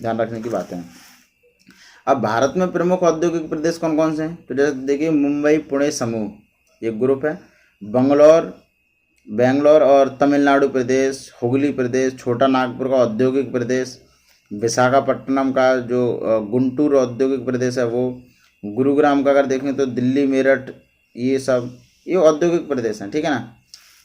ध्यान रखने की बात है। अब भारत में प्रमुख औद्योगिक प्रदेश कौन कौन से हैं, तो जैसे देखिए मुंबई पुणे समूह एक ग्रुप है, बेंगलोर और तमिलनाडु प्रदेश, हुगली प्रदेश, छोटा नागपुर का औद्योगिक प्रदेश, विशाखापट्टनम का जो गुंटूर औद्योगिक प्रदेश है वो, गुरुग्राम का अगर देखें तो दिल्ली, मेरठ, ये सब ये औद्योगिक प्रदेश हैं, ठीक है ना।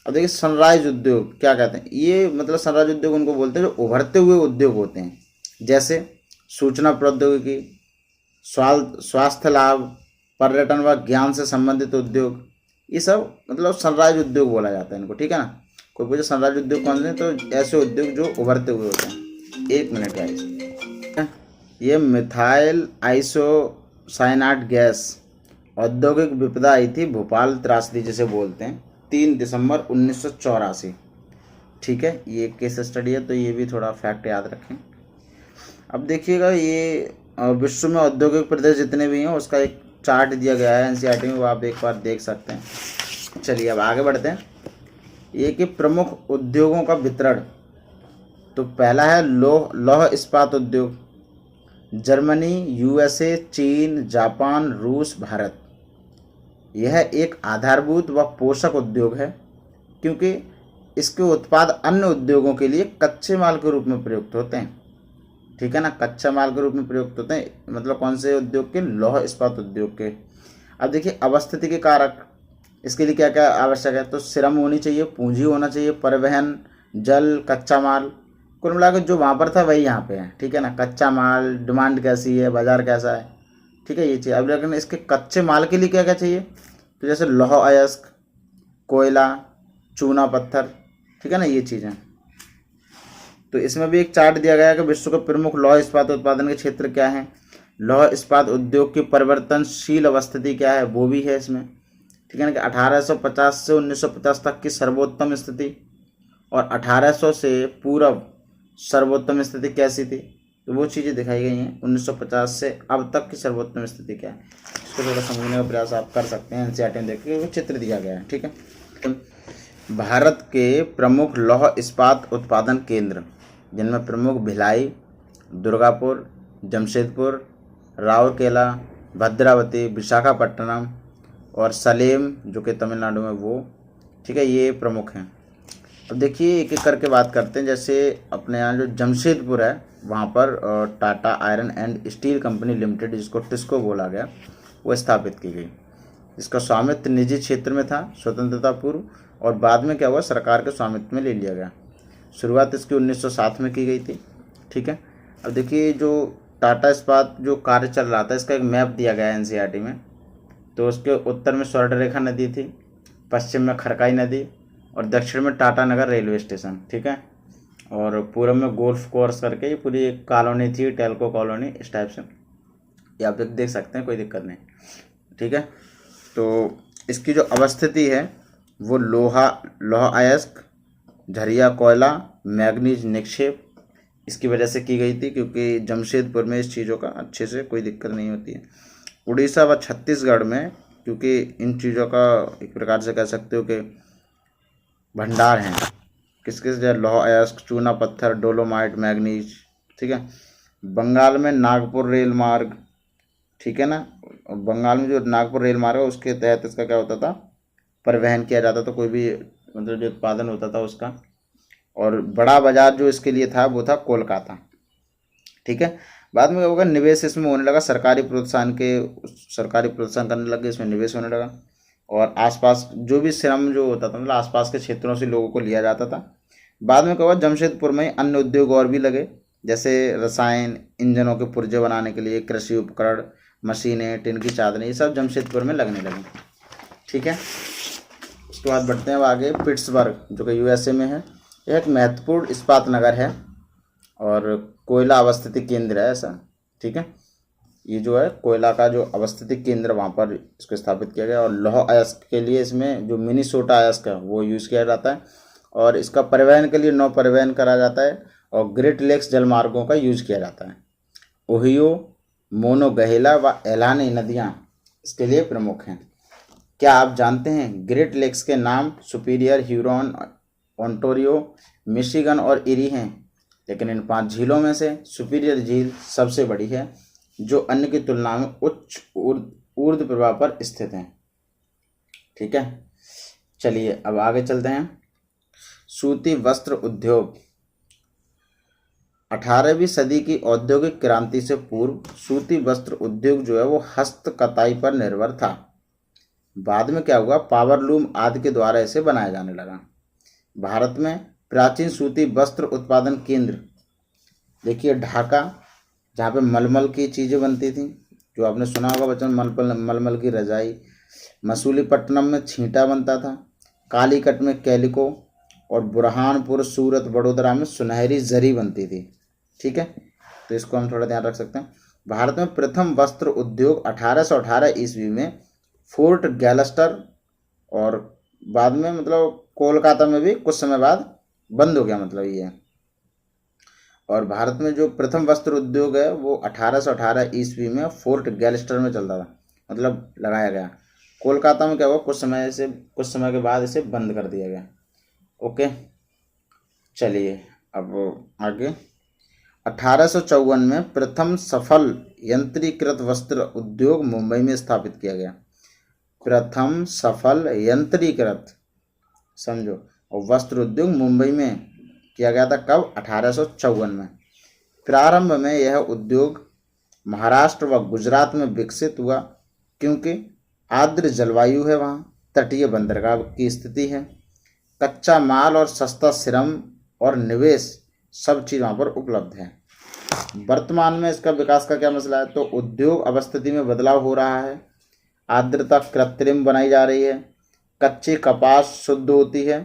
अब देखिए सनराइज उद्योग क्या कहते हैं, ये मतलब सनराइज उद्योग उनको बोलते हैं जो उभरते हुए उद्योग होते हैं, जैसे सूचना प्रौद्योगिकी, स्वास्थ्य लाभ, पर्यटन व ज्ञान से संबंधित उद्योग, ये सब मतलब सनराइज उद्योग बोला जाता है इनको, ठीक है ना। कोई पूछे सनराइज उद्योग कौन से, तो ऐसे उद्योग जो उभरते हुए होते हैं। एक मिनट गाइस, ये मिथाइल आइसोसाइनाइड गैस औद्योगिक विपदा आई थी भोपाल त्रासदी जिसे बोलते हैं 3 दिसंबर 1984, ठीक है। ये केस स्टडी है तो ये भी थोड़ा फैक्ट याद रखें। अब देखिएगा ये विश्व में औद्योगिक प्रदेश जितने भी हैं उसका एक चार्ट दिया गया है एनसीईआरटी में, वो आप एक बार देख सकते हैं। चलिए अब आगे बढ़ते हैं। ये कि प्रमुख उद्योगों का वितरण, तो पहला है लौह इस्पात उद्योग, जर्मनी, यूएसए, चीन, जापान, रूस, भारत। यह एक आधारभूत व पोषक उद्योग है क्योंकि इसके उत्पाद अन्य उद्योगों के लिए कच्चे माल के रूप में प्रयुक्त होते हैं, ठीक है ना। कच्चा माल के रूप में प्रयुक्त होते हैं, मतलब कौन से उद्योग के, लौह इस्पात उद्योग के। अब देखिए अवस्थिति के कारक, इसके लिए क्या क्या आवश्यक है, तो श्रम होनी चाहिए, पूंजी होना चाहिए, परिवहन, जल, कच्चा माल, कुल मिलाकर जो वहाँ पर था वही यहाँ पे है, ठीक है ना। कच्चा माल, डिमांड कैसी है, बाजार कैसा है, ठीक है, ये चीज़। अब लेकिन इसके कच्चे माल के लिए क्या क्या चाहिए, तो जैसे लौह अयस्क, कोयला, चूना पत्थर, ठीक है ना, ये चीज़ें। तो इसमें भी एक चार्ट दिया गया है कि विश्व के प्रमुख लौह इस्पात उत्पादन के क्षेत्र क्या हैं, लौह इस्पात उद्योग की परिवर्तनशील अवस्थिति क्या है वो भी है इसमें, ठीक है ना। कि 1850 से 1950 तक की सर्वोत्तम स्थिति और 1800 से पूर्व सर्वोत्तम स्थिति कैसी थी, तो वो चीज़ें दिखाई गई हैं। 1950 से अब तक की सर्वोत्तम स्थिति क्या है, इसको थोड़ा समझने का प्रयास आप कर सकते हैं एनसीईआरटी में देख के, वो चित्र दिया गया है, ठीक है। भारत के प्रमुख लौह इस्पात उत्पादन केंद्र, जिनमें प्रमुख भिलाई, दुर्गापुर, जमशेदपुर, राउरकेला, भद्रावती, विशाखापट्टनम और सलेम जो कि तमिलनाडु में वो, ठीक है, ये प्रमुख हैं। अब देखिए एक एक करके बात करते हैं। जैसे अपने यहाँ जो जमशेदपुर है वहाँ पर Tata iron and steel company limited, जिसको टिस्को बोला गया, वो स्थापित की गई। इसका स्वामित्व निजी क्षेत्र में था स्वतंत्रता पूर्व, और बाद में क्या हुआ, सरकार के स्वामित्व में ले लिया गया। शुरुआत इसकी 1907 में की गई थी, ठीक है। अब देखिए जो टाटा इस्पात जो कार्य चल रहा था, इसका एक मैप दिया गया है एनसीईआरटी में। तो उसके उत्तर में स्वर्णरेखा नदी थी, पश्चिम में खरकाई नदी और दक्षिण में टाटा नगर रेलवे स्टेशन, ठीक है। और पूर्व में गोल्फ कोर्स करके ये पूरी एक कॉलोनी थी, टेल्को कॉलोनी, इस टाइप से ये आप देख सकते हैं, कोई दिक्कत नहीं, ठीक है। तो इसकी जो अवस्थिति है वो लौह अयस्क, झरिया कोयला, मैग्नीज निक्षेप इसकी वजह से की गई थी, क्योंकि जमशेदपुर में इस चीज़ों का अच्छे से कोई दिक्कत नहीं होती है। उड़ीसा व छत्तीसगढ़ में, क्योंकि इन चीज़ों का एक प्रकार से कह सकते हो कि भंडार हैं, किस जैसे लौह अयस्क, चूना पत्थर, डोलोमाइट, मैग्नीज, ठीक है। बंगाल में नागपुर रेल मार्ग, ठीक है ना, और बंगाल में जो नागपुर रेल मार्ग है उसके तहत इसका क्या होता था, परिवहन किया जाता था, कोई भी मतलब जो उत्पादन होता था उसका। और बड़ा बाजार जो इसके लिए था वो था कोलकाता, ठीक है। बाद में क्या होगा, निवेश इसमें होने लगा, सरकारी प्रोत्साहन करने लगे, इसमें निवेश होने लगा। और आसपास जो भी श्रम जो होता था, मतलब आसपास के क्षेत्रों से लोगों को लिया जाता था। बाद में क्या हुआ, जमशेदपुर में अन्य उद्योग और भी लगे, जैसे रसायन, इंजनों के पुर्जे बनाने के लिए, कृषि उपकरण, मशीनें, टिन की चादरें, ये सब जमशेदपुर में लगने लगे, ठीक है। उसके बाद बढ़ते हैं अब आगे। पिट्सबर्ग जो कि यूएसए में है, यह एक महत्वपूर्ण इस्पात नगर है और कोयला अवस्थिति केंद्र है ऐसा, ठीक है। ये जो है कोयला का जो अवस्थिति केंद्र, वहाँ पर इसको स्थापित किया गया। और लौह अयस्क के लिए इसमें जो मिनीसोटा अयस्क है वो यूज़ किया जाता है, और इसका परिवहन के लिए नौ परिवहन करा जाता है, और ग्रेट लेक्स जलमार्गों का यूज किया जाता है। ओहियो, मोनोगहेला व एलानी नदियाँ इसके लिए प्रमुख हैं। क्या आप जानते हैं ग्रेट लेक्स के नाम सुपीरियर, ह्यूरॉन, ओंटारियो, मिशिगन और इरी हैं, लेकिन इन 5 झीलों में से सुपीरियर झील सबसे बड़ी है, जो अन्य की तुलना में उच्च ऊर्ध्व प्रवाह पर स्थित है, ठीक है। चलिए अब आगे चलते हैं। सूती वस्त्र उद्योग। 18वीं सदी की औद्योगिक क्रांति से पूर्व सूती वस्त्र उद्योग जो है वो हस्त कताई पर निर्भर था। बाद में क्या हुआ, पावरलूम आदि के द्वारा इसे बनाया जाने लगा। भारत में प्राचीन सूती वस्त्र उत्पादन केंद्र देखिए ढाका, जहाँ पे मलमल की चीज़ें बनती थी, जो आपने सुना होगा बच्चों, मलमल की रजाई। मसूलीपट्टनम में छींटा बनता था। कालीकट में कैलिको, और बुरहानपुर, सूरत, वडोदरा में सुनहरी जरी बनती थी, ठीक है। तो इसको हम थोड़ा ध्यान रख सकते हैं। भारत में प्रथम वस्त्र उद्योग 1818 ईस्वी में फोर्ट गैल्वेस्टर, और बाद में मतलब कोलकाता में भी कुछ समय बाद बंद हो गया, मतलब ये है। और भारत में जो प्रथम वस्त्र उद्योग है वो 1818 ईस्वी में फोर्ट गैल्वेस्टर में चलता था, मतलब लगाया गया। कोलकाता में क्या हुआ, कुछ समय के बाद इसे बंद कर दिया गया, ओके। चलिए अब आगे। 1854 में प्रथम सफल यंत्रीकृत वस्त्र उद्योग मुंबई में स्थापित किया गया। प्रथम सफल यंत्रीकृत, समझो, और वस्त्र उद्योग मुंबई में किया गया था कब, 1854 में। प्रारंभ में यह उद्योग महाराष्ट्र व गुजरात में विकसित हुआ, क्योंकि आर्द्र जलवायु है, वहाँ तटीय बंदरगाह की स्थिति है, कच्चा माल और सस्ता श्रम और निवेश सब चीज़ वहाँ पर उपलब्ध है। वर्तमान में इसका विकास का क्या मसला है, तो उद्योग अवस्थिति में बदलाव हो रहा है, आर्द्रता कृत्रिम बनाई जा रही है, कच्चे कपास शुद्ध होती है,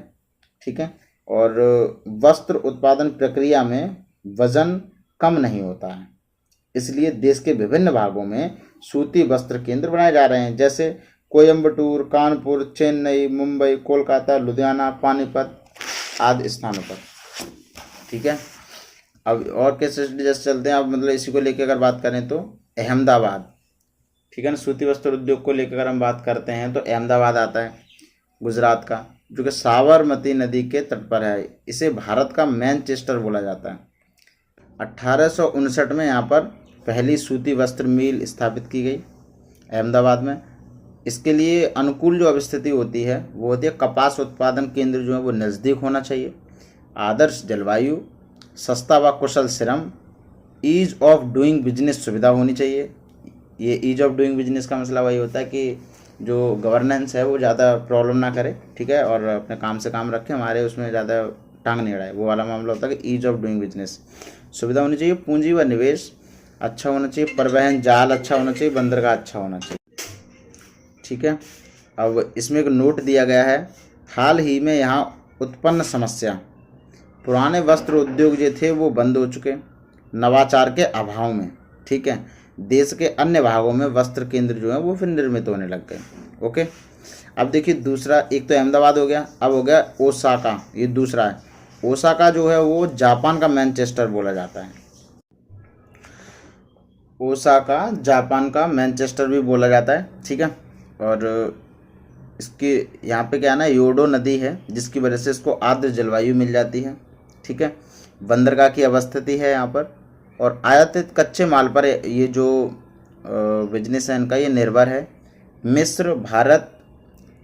ठीक है, और वस्त्र उत्पादन प्रक्रिया में वजन कम नहीं होता है। इसलिए देश के विभिन्न भागों में सूती वस्त्र केंद्र बनाए जा रहे हैं, जैसे कोयम्बटूर, कानपुर, चेन्नई, मुंबई, कोलकाता, लुधियाना, पानीपत आदि स्थानों पर, ठीक है। अब और कैसे जैसे चलते हैं, अब मतलब इसी को लेकर अगर बात करें तो अहमदाबाद, ठीक है ना, सूती वस्त्र उद्योग को लेकर अगर हम बात करते हैं तो अहमदाबाद आता है गुजरात का, जो कि साबरमती नदी के तट पर है। इसे भारत का मैनचेस्टर बोला जाता है। 1859 में यहाँ पर पहली सूती वस्त्र मिल स्थापित की गई अहमदाबाद में। इसके लिए अनुकूल जो अवस्थिति होती है वो होती है कपास उत्पादन केंद्र जो है वो नज़दीक होना चाहिए, आदर्श जलवायु, सस्ता व कुशल श्रम, ईज ऑफ डूइंग बिजनेस सुविधा होनी चाहिए। ये ईज ऑफ डूइंग बिजनेस का मसला वही होता है कि जो गवर्नेंस है वो ज़्यादा प्रॉब्लम ना करे, ठीक है, और अपने काम से काम रखे, हमारे उसमें ज़्यादा टांग नहीं अड़ाए, वो वाला मामला होता है कि ईज ऑफ डूइंग बिजनेस सुविधा होनी चाहिए। पूंजी व निवेश अच्छा होना चाहिए, परिवहन जाल अच्छा होना चाहिए, बंदरगाह अच्छा होना चाहिए, ठीक है। अब इसमें एक नोट दिया गया है, हाल ही में यहाँ उत्पन्न समस्या, पुराने वस्त्र उद्योग जो थे वो बंद हो चुके नवाचार के अभाव में, ठीक है। देश के अन्य भागों में वस्त्र केंद्र जो है वो फिर निर्मित होने लग गए, ओके। अब देखिए दूसरा, एक तो अहमदाबाद हो गया, अब हो गया ओसाका, ये दूसरा है। ओसाका जो है वो जापान का मैनचेस्टर बोला जाता है। ओसाका जापान का मैनचेस्टर भी बोला जाता है, ठीक है। और इसके यहाँ पे क्या है ना, योडो नदी है जिसकी वजह से इसको आर्द्र जलवायु मिल जाती है, ठीक है। बंदरगाह की अवस्थिति है यहाँ पर, और आयातित कच्चे माल पर ये जो बिजनेस है इनका ये निर्भर है। मिस्र, भारत,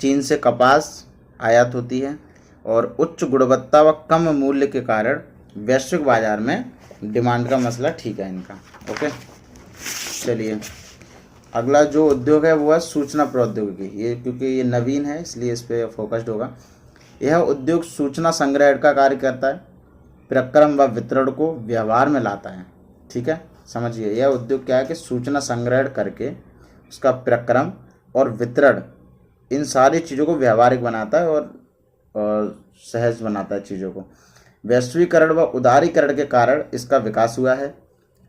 चीन से कपास आयात होती है, और उच्च गुणवत्ता व कम मूल्य के कारण वैश्विक बाजार में डिमांड का मसला ठीक है इनका। ओके, चलिए अगला जो उद्योग है वो है सूचना प्रौद्योगिकी। ये क्योंकि ये नवीन है इसलिए इस पर फोकस्ड होगा। यह उद्योग सूचना संग्रहण का कार्य करता है, प्रक्रम व वितरण को व्यवहार में लाता है, ठीक है। समझिए, यह उद्योग क्या है कि सूचना संग्रहण करके उसका प्रक्रम और वितरण, इन सारी चीज़ों को व्यवहारिक बनाता है और सहज बनाता है चीज़ों को। वैश्वीकरण व उदारीकरण के कारण इसका विकास हुआ है।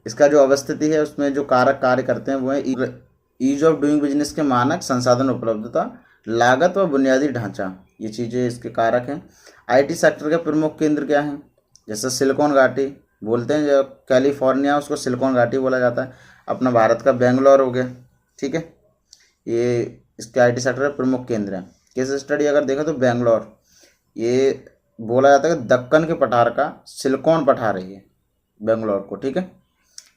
इसका जो अवस्थिति है उसमें जो कारक कार्य करते हैं वो है ईज ऑफ डूइंग बिजनेस के मानक, संसाधन उपलब्धता, लागत व बुनियादी ढांचा, ये चीज़ें इसके कारक हैं। आईटी सेक्टर के प्रमुख केंद्र क्या हैं? जैसे सिलिकॉन घाटी बोलते हैं, जो कैलिफोर्निया उसको सिलिकॉन घाटी बोला जाता है। अपना भारत का बेंगलोर हो गया, ठीक है। ये इसके आईटी सेक्टर के प्रमुख केंद्र हैं। केस स्टडी अगर देखें तो बेंगलोर, ये बोला जाता है कि दक्कन के पठार का सिलिकॉन पठार है ये बेंगलोर को, ठीक है।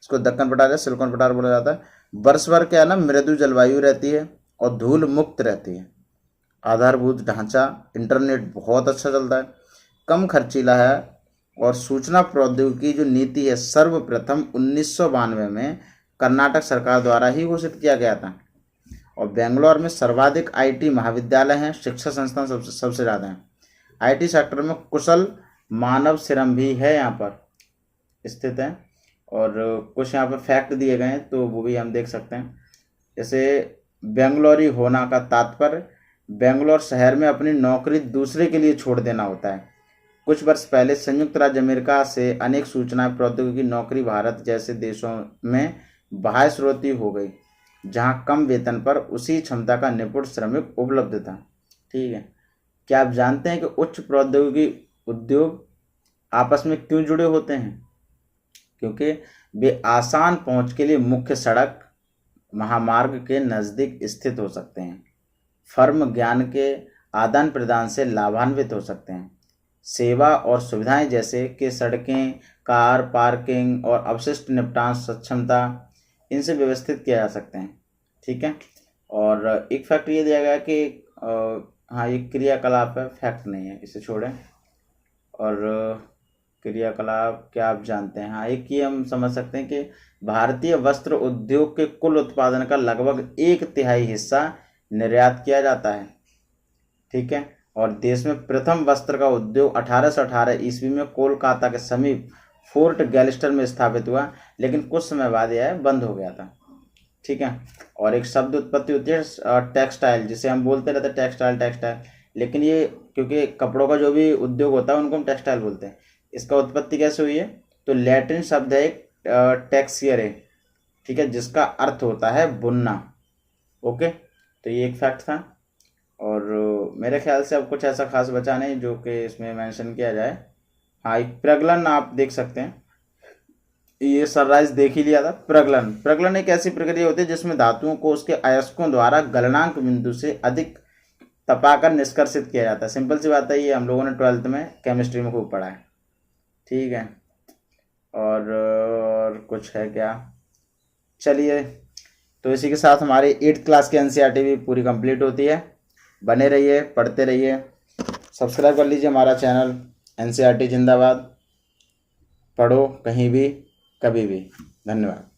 इसको दक्कन पठार या सिलिकॉन पठार बोला जाता है। वर्ष भर क्या है ना, मृदु जलवायु रहती है और धूल मुक्त रहती है। आधारभूत ढांचा, इंटरनेट बहुत अच्छा चलता है, कम खर्चीला है, और सूचना प्रौद्योगिकी जो नीति है सर्वप्रथम 1992 में कर्नाटक सरकार द्वारा ही घोषित किया गया था। और बेंगलोर में सर्वाधिक आईटी महाविद्यालय हैं, शिक्षा संस्थान सबसे ज़्यादा हैं। आईटी सेक्टर में कुशल मानव श्रम भी है यहाँ पर स्थित है। और कुछ यहाँ पर फैक्ट दिए गए हैं तो वो भी हम देख सकते हैं। जैसे बेंगलोरी होना का तात्पर्य बेंगलोर शहर में अपनी नौकरी दूसरे के लिए छोड़ देना होता है। कुछ वर्ष पहले संयुक्त राज्य अमेरिका से अनेक सूचना प्रौद्योगिकी नौकरी भारत जैसे देशों में बाह्य स्रोती हो गई, जहाँ कम वेतन पर उसी क्षमता का निपुण श्रमिक उपलब्ध था, ठीक है। क्या आप जानते हैं कि उच्च प्रौद्योगिकी उद्योग आपस में क्यों जुड़े होते हैं? क्योंकि वे आसान पहुंच के लिए मुख्य सड़क, महामार्ग के नज़दीक स्थित हो सकते हैं। फर्म ज्ञान के आदान प्रदान से लाभान्वित हो सकते हैं। सेवा और सुविधाएं जैसे कि सड़कें, कार पार्किंग और अवशिष्ट निपटान सक्षमता, इनसे व्यवस्थित किया जा सकते हैं, ठीक है। और एक फैक्ट ये दिया गया कि हाँ, ये क्रियाकलाप है, फैक्ट नहीं है, इसे छोड़ें। और क्रियाकलाप क्या आप जानते हैं? हाँ, एक ही हम समझ सकते हैं कि भारतीय वस्त्र उद्योग के कुल उत्पादन का लगभग 1/3 हिस्सा निर्यात किया जाता है, ठीक है। और देश में प्रथम वस्त्र का उद्योग 1818 ईस्वी में कोलकाता के समीप फोर्ट गैलिस्टर में स्थापित हुआ, लेकिन कुछ समय बाद यह बंद हो गया था, ठीक है। और एक शब्द उत्पत्ति होती है टेक्सटाइल, जिसे हम बोलते रहते हैं टेक्सटाइल, लेकिन ये क्योंकि कपड़ों का जो भी उद्योग होता है उनको हम टेक्सटाइल बोलते हैं। इसका उत्पत्ति कैसे हुई है? तो लैटिन शब्द है एक टेक्सियरे, ठीक है, जिसका अर्थ होता है बुनना। ओके, तो ये एक फैक्ट था। और मेरे ख्याल से अब कुछ ऐसा खास बचा नहीं जो कि इसमें मेंशन किया जाए। हाँ, एक प्रगलन आप देख सकते हैं, ये सनराइज देख ही लिया था। प्रगलन एक ऐसी प्रक्रिया होती है जिसमें धातुओं को उसके अयस्कों द्वारा गलनांक बिंदु से अधिक तपाकर निष्कर्षित किया जाता है। सिंपल सी बात है, ये हम लोगों ने 12th में केमिस्ट्री में खूब पढ़ा है, ठीक है। और कुछ है क्या? चलिए, तो इसी के साथ हमारी 8th क्लास की NCERT भी पूरी कंप्लीट होती है। बने रहिए, पढ़ते रहिए, सब्सक्राइब कर लीजिए हमारा चैनल। NCERT जिंदाबाद। पढ़ो कहीं भी कभी भी। धन्यवाद।